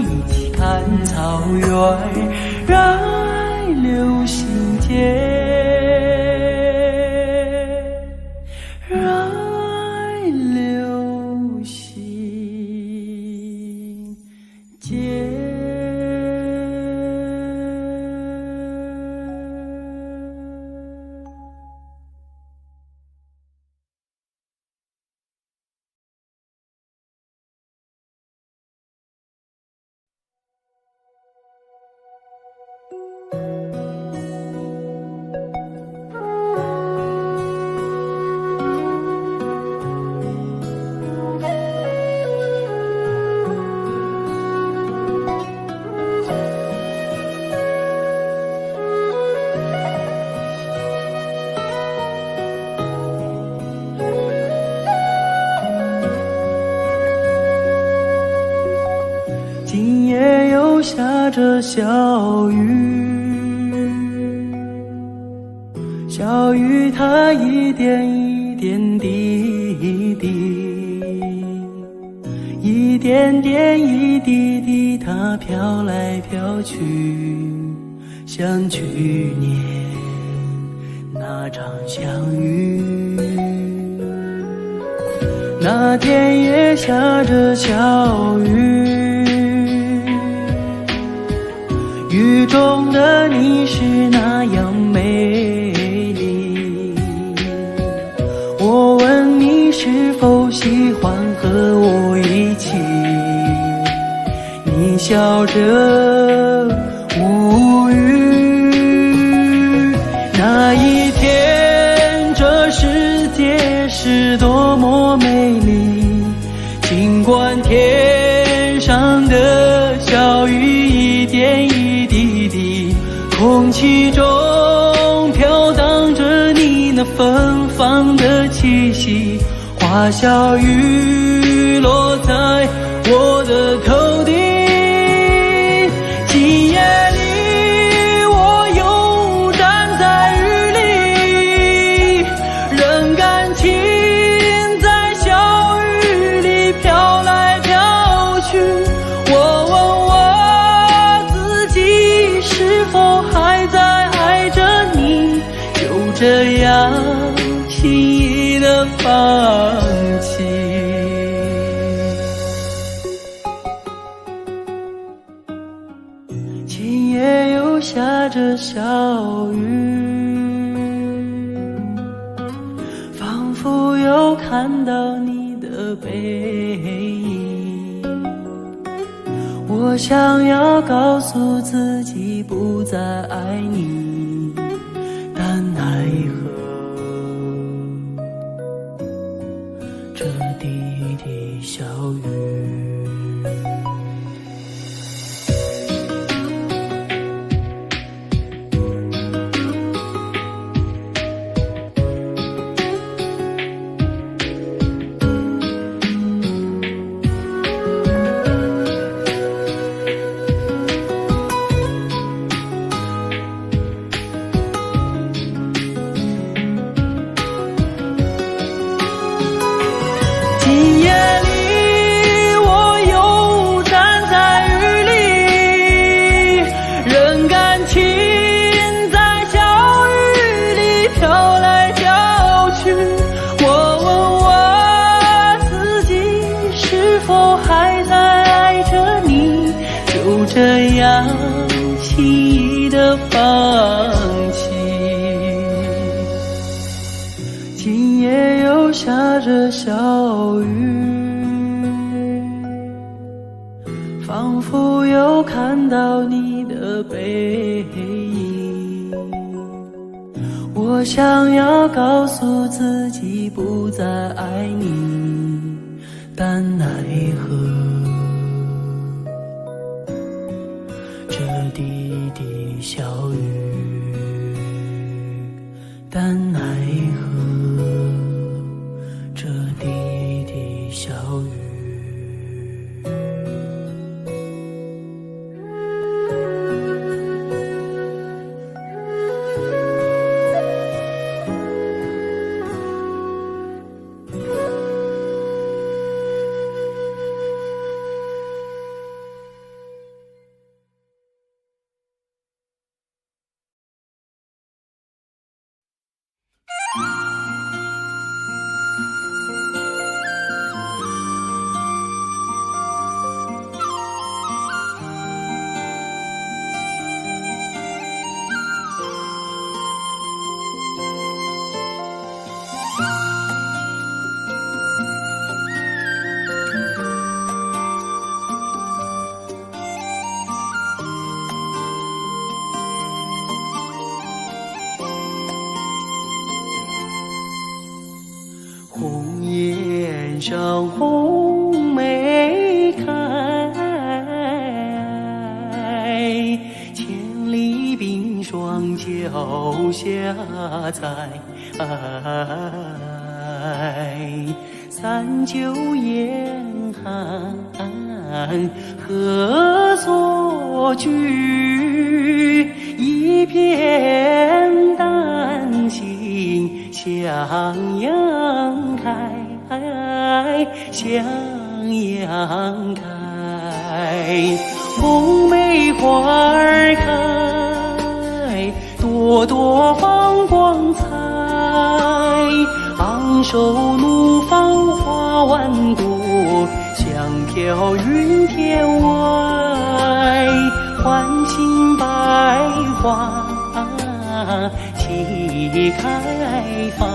一起看草原，让爱流心间，让爱流心间。今夜又下着小雨，小雨它一点一点滴滴，一点点一滴滴，它飘来飘去，像去年那场相遇。那天也下着小雨，雨中的你是那样美丽，我问你是否喜欢和我一起，你笑着无语。那一天这世界是多么美丽，尽管天上的小雨一点一滴滴，空气中飘荡着你那芬芳的气息，花小雨落在我的头顶。今夜里我又站在雨里，任感情在小雨里飘来飘去，我问我自己是否还在爱着你，就这样轻易地放弃。今夜又下着小雨，仿佛又看到你的背影，我想要告诉自己不再爱你，但奈何这滴滴小雨。今夜里我又站在雨里，任感情在小雨里飘来飘去，我问我自己是否还在爱着你，就这样轻易地放弃。今夜又下着小雨，仿佛又看到你的背影，我想要告诉自己不再爱你，但奈何这滴滴小雨，但奈何这滴滴小雨。红颜上红梅开，千里冰霜脚下踩。三九严寒何所居？一片丹心向阳开，向阳开。红梅花儿开，朵朵放光彩。昂首怒放花万朵，香飘云天外。唤醒百花齐开放，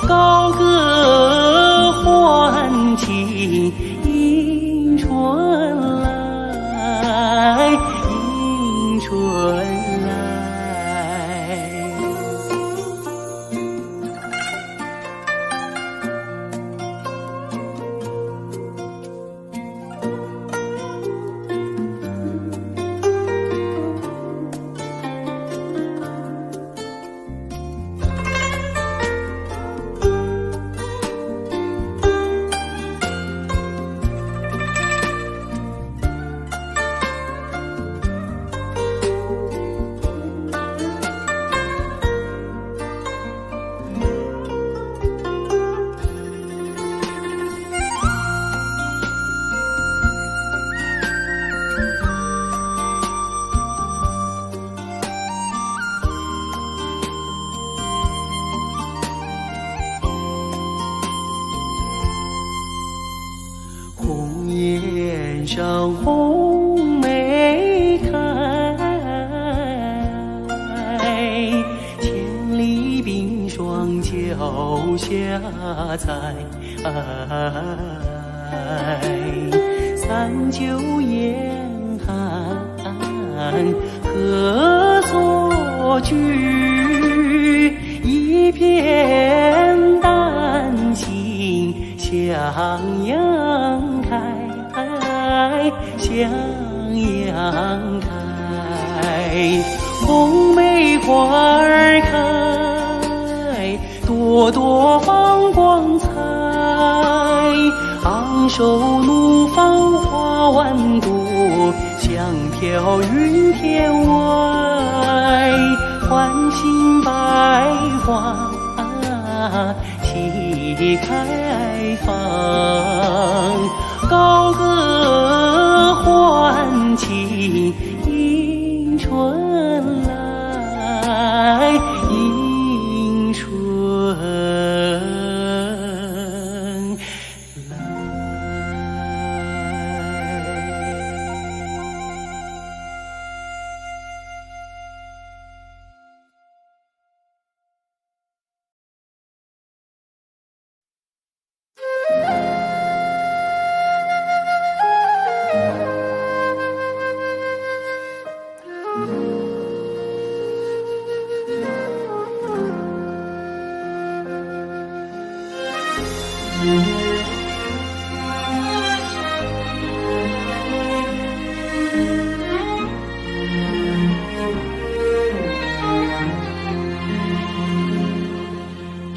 高歌欢庆迎春来，迎春来。红颜上红梅开，千里冰霜脚下踩。三九严寒何所居？一片丹心向阳开，向阳开。红梅花儿开，朵朵放光彩。昂首怒放花万朵，香飘云天外。唤醒百花齐开放，高歌欢庆迎春来，迎春来。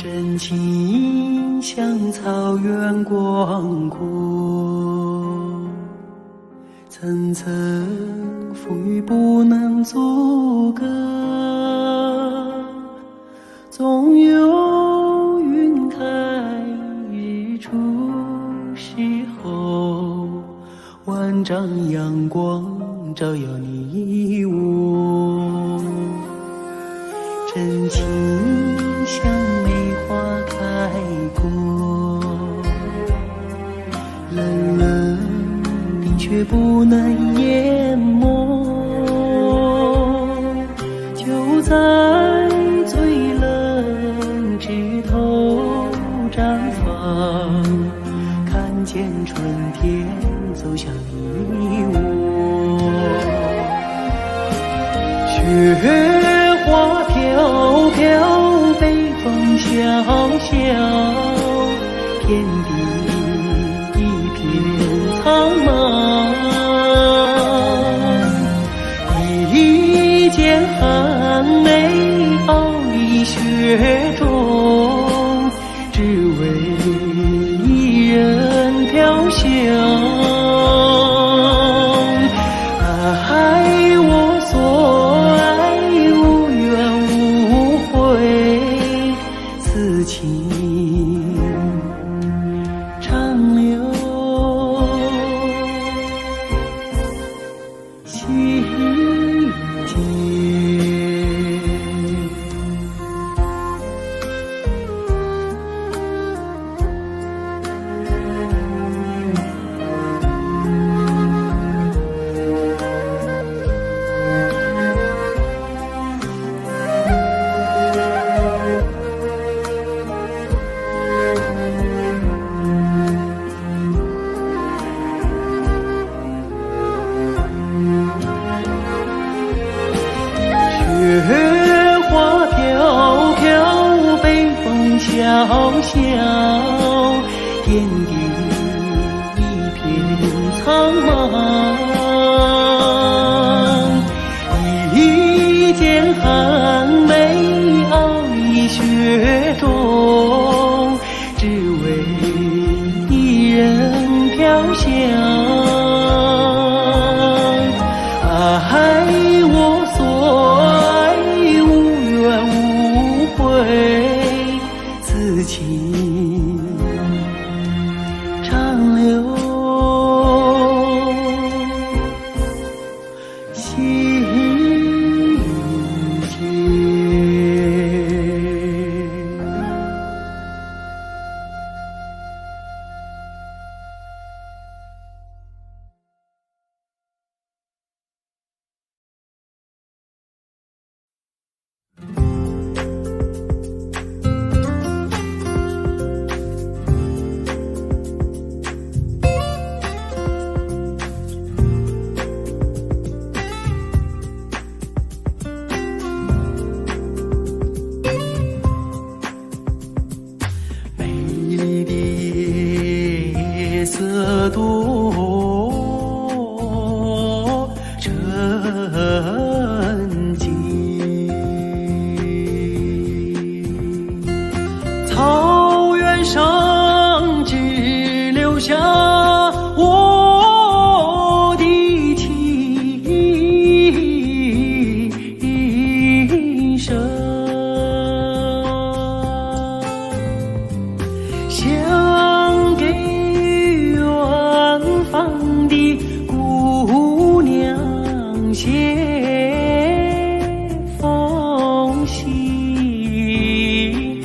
真情像草原广阔，层层风雨不能阻隔，总有云开日出时候，万丈阳光照耀你我。真情像梅花开过，冷冷冰雪不能淹没，就在最冷枝头绽放，看见春天走向你我。雪花飘飘，北风风萧萧，天地一片苍茫。一剑寒梅傲立雪中，只为一人飘香。爱我所爱，无怨无悔，此情长留心间。雪花飘飘，北风萧萧，天地一片苍茫。一剑寒梅傲立雪中，只为一人飘香。爱我所爱，无怨无悔，此情长留心间。色多沉静，草原上只留下我的琴声，想给方的姑娘写封信，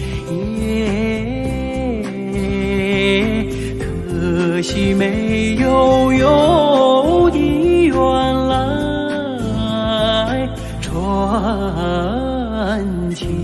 可惜没有邮递员来传情。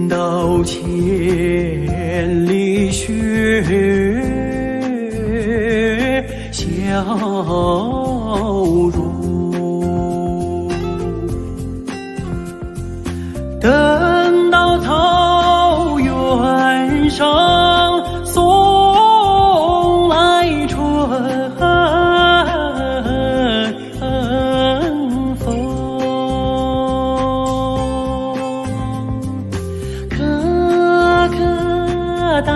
到千里雪消融，等到草原上送来春风，哒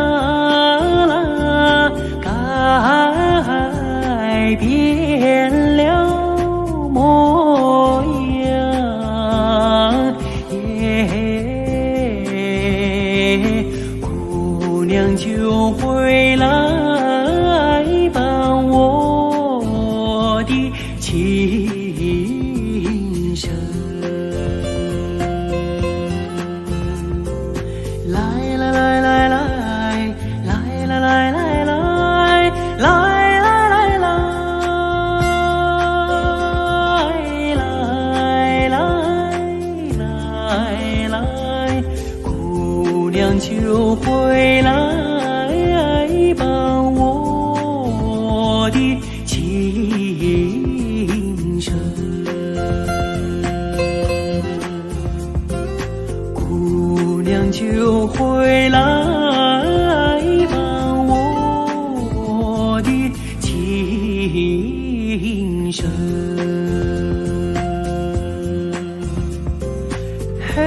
啦改变了模样，姑娘就回来伴我的琴声。来来来来来。来来来来来来来来来。生。嘿。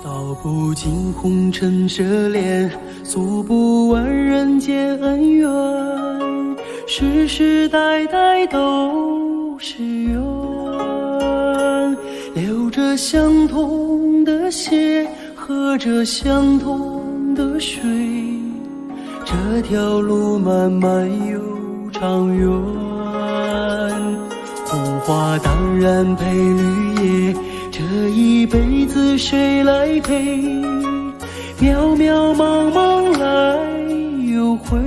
道不尽红尘奢恋，诉不完人间恩怨，世世代代都是缘，流着相同的血，喝着相同的水，这条路漫漫又长远。红花当然配绿叶，这一辈子谁来陪？渺渺茫茫来又回，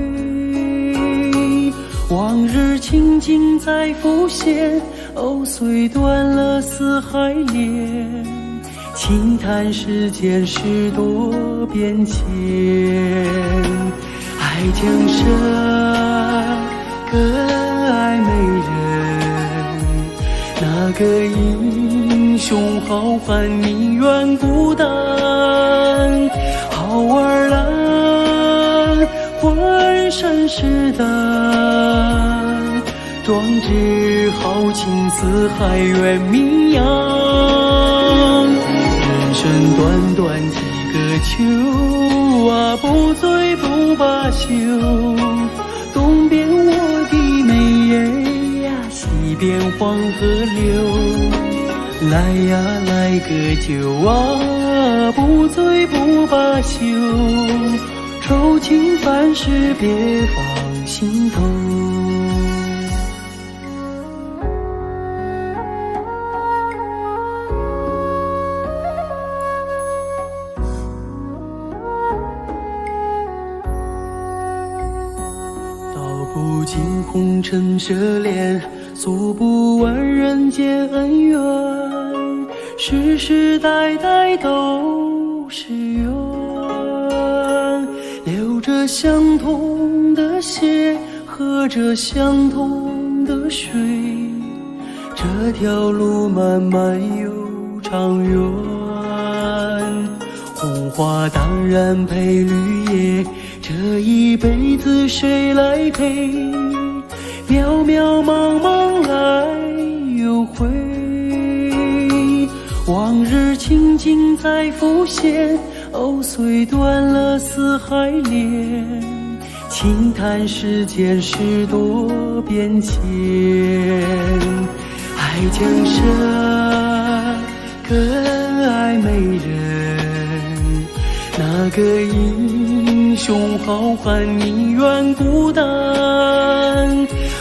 往日情景再浮现，藕虽断了丝还连，轻叹世间事多变迁。爱江山更爱美人，那个英雄好汉宁愿孤单，好儿郎浑身是胆，壮志豪情四海远名扬。人生短短几个秋啊，不醉不罢休，东边我的美人呀，西边黄河流。来呀来个酒啊，不醉不罢休，愁情烦事别放心头。道不尽红尘奢恋，诉不完人间恩怨，世世代代都是缘，流着相同的血，喝着相同的水，这条路漫漫又长远。红花当然配绿叶，这一辈子谁来陪？渺渺茫茫来又回，往日情景再浮现，藕虽断了丝还连，轻叹世间事多变迁。爱江山更爱美人，那个英雄好汉宁愿孤单，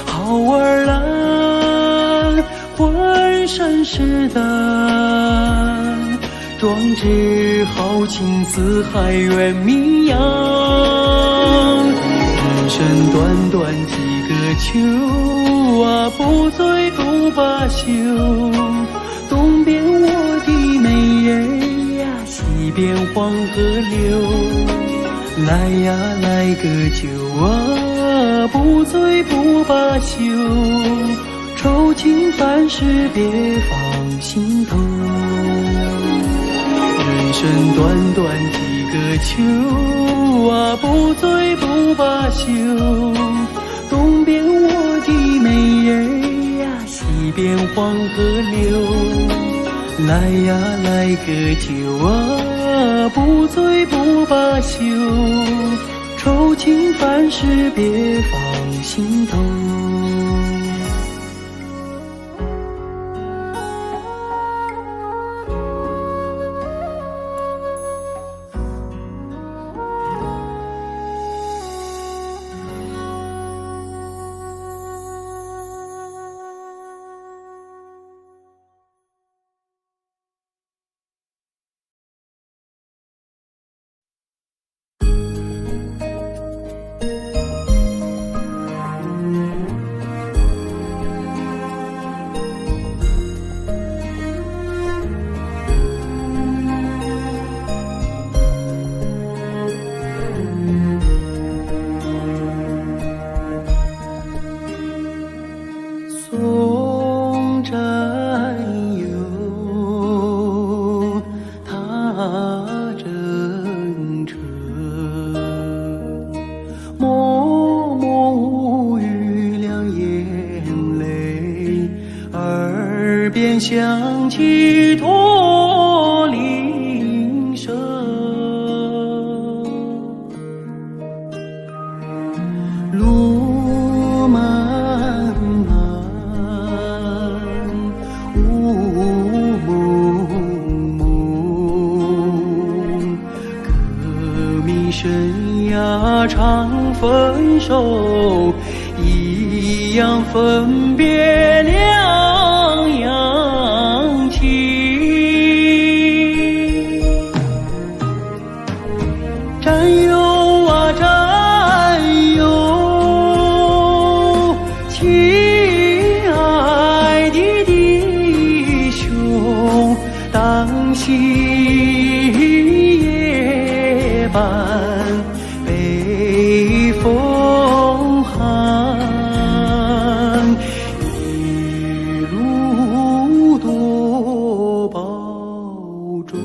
好儿郎浑身是胆，壮志豪情四海远名扬。人生短短几个秋啊，不醉不罢休，东边我的美人呀，西边黄河流。来呀来个酒啊，不醉不罢休，愁情烦事别放心头。人生短短几个秋啊，不醉不罢休，东边我的美人呀，西边黄河流。来呀来个酒啊，不醉不罢休，愁情烦事别放心头。送战友，踏征程，默默无语两眼泪，耳边响起驼铃声。路漫漫，雾蒙蒙，革命生涯常分手，一样分别两样情。战友啊战友，亲爱的弟兄，当夕夜半北风寒，一路多保重。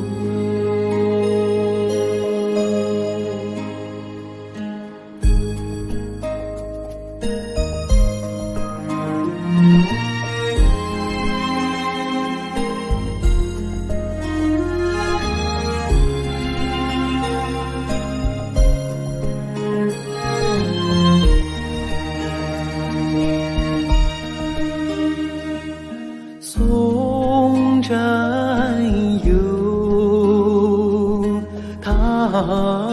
送战友，踏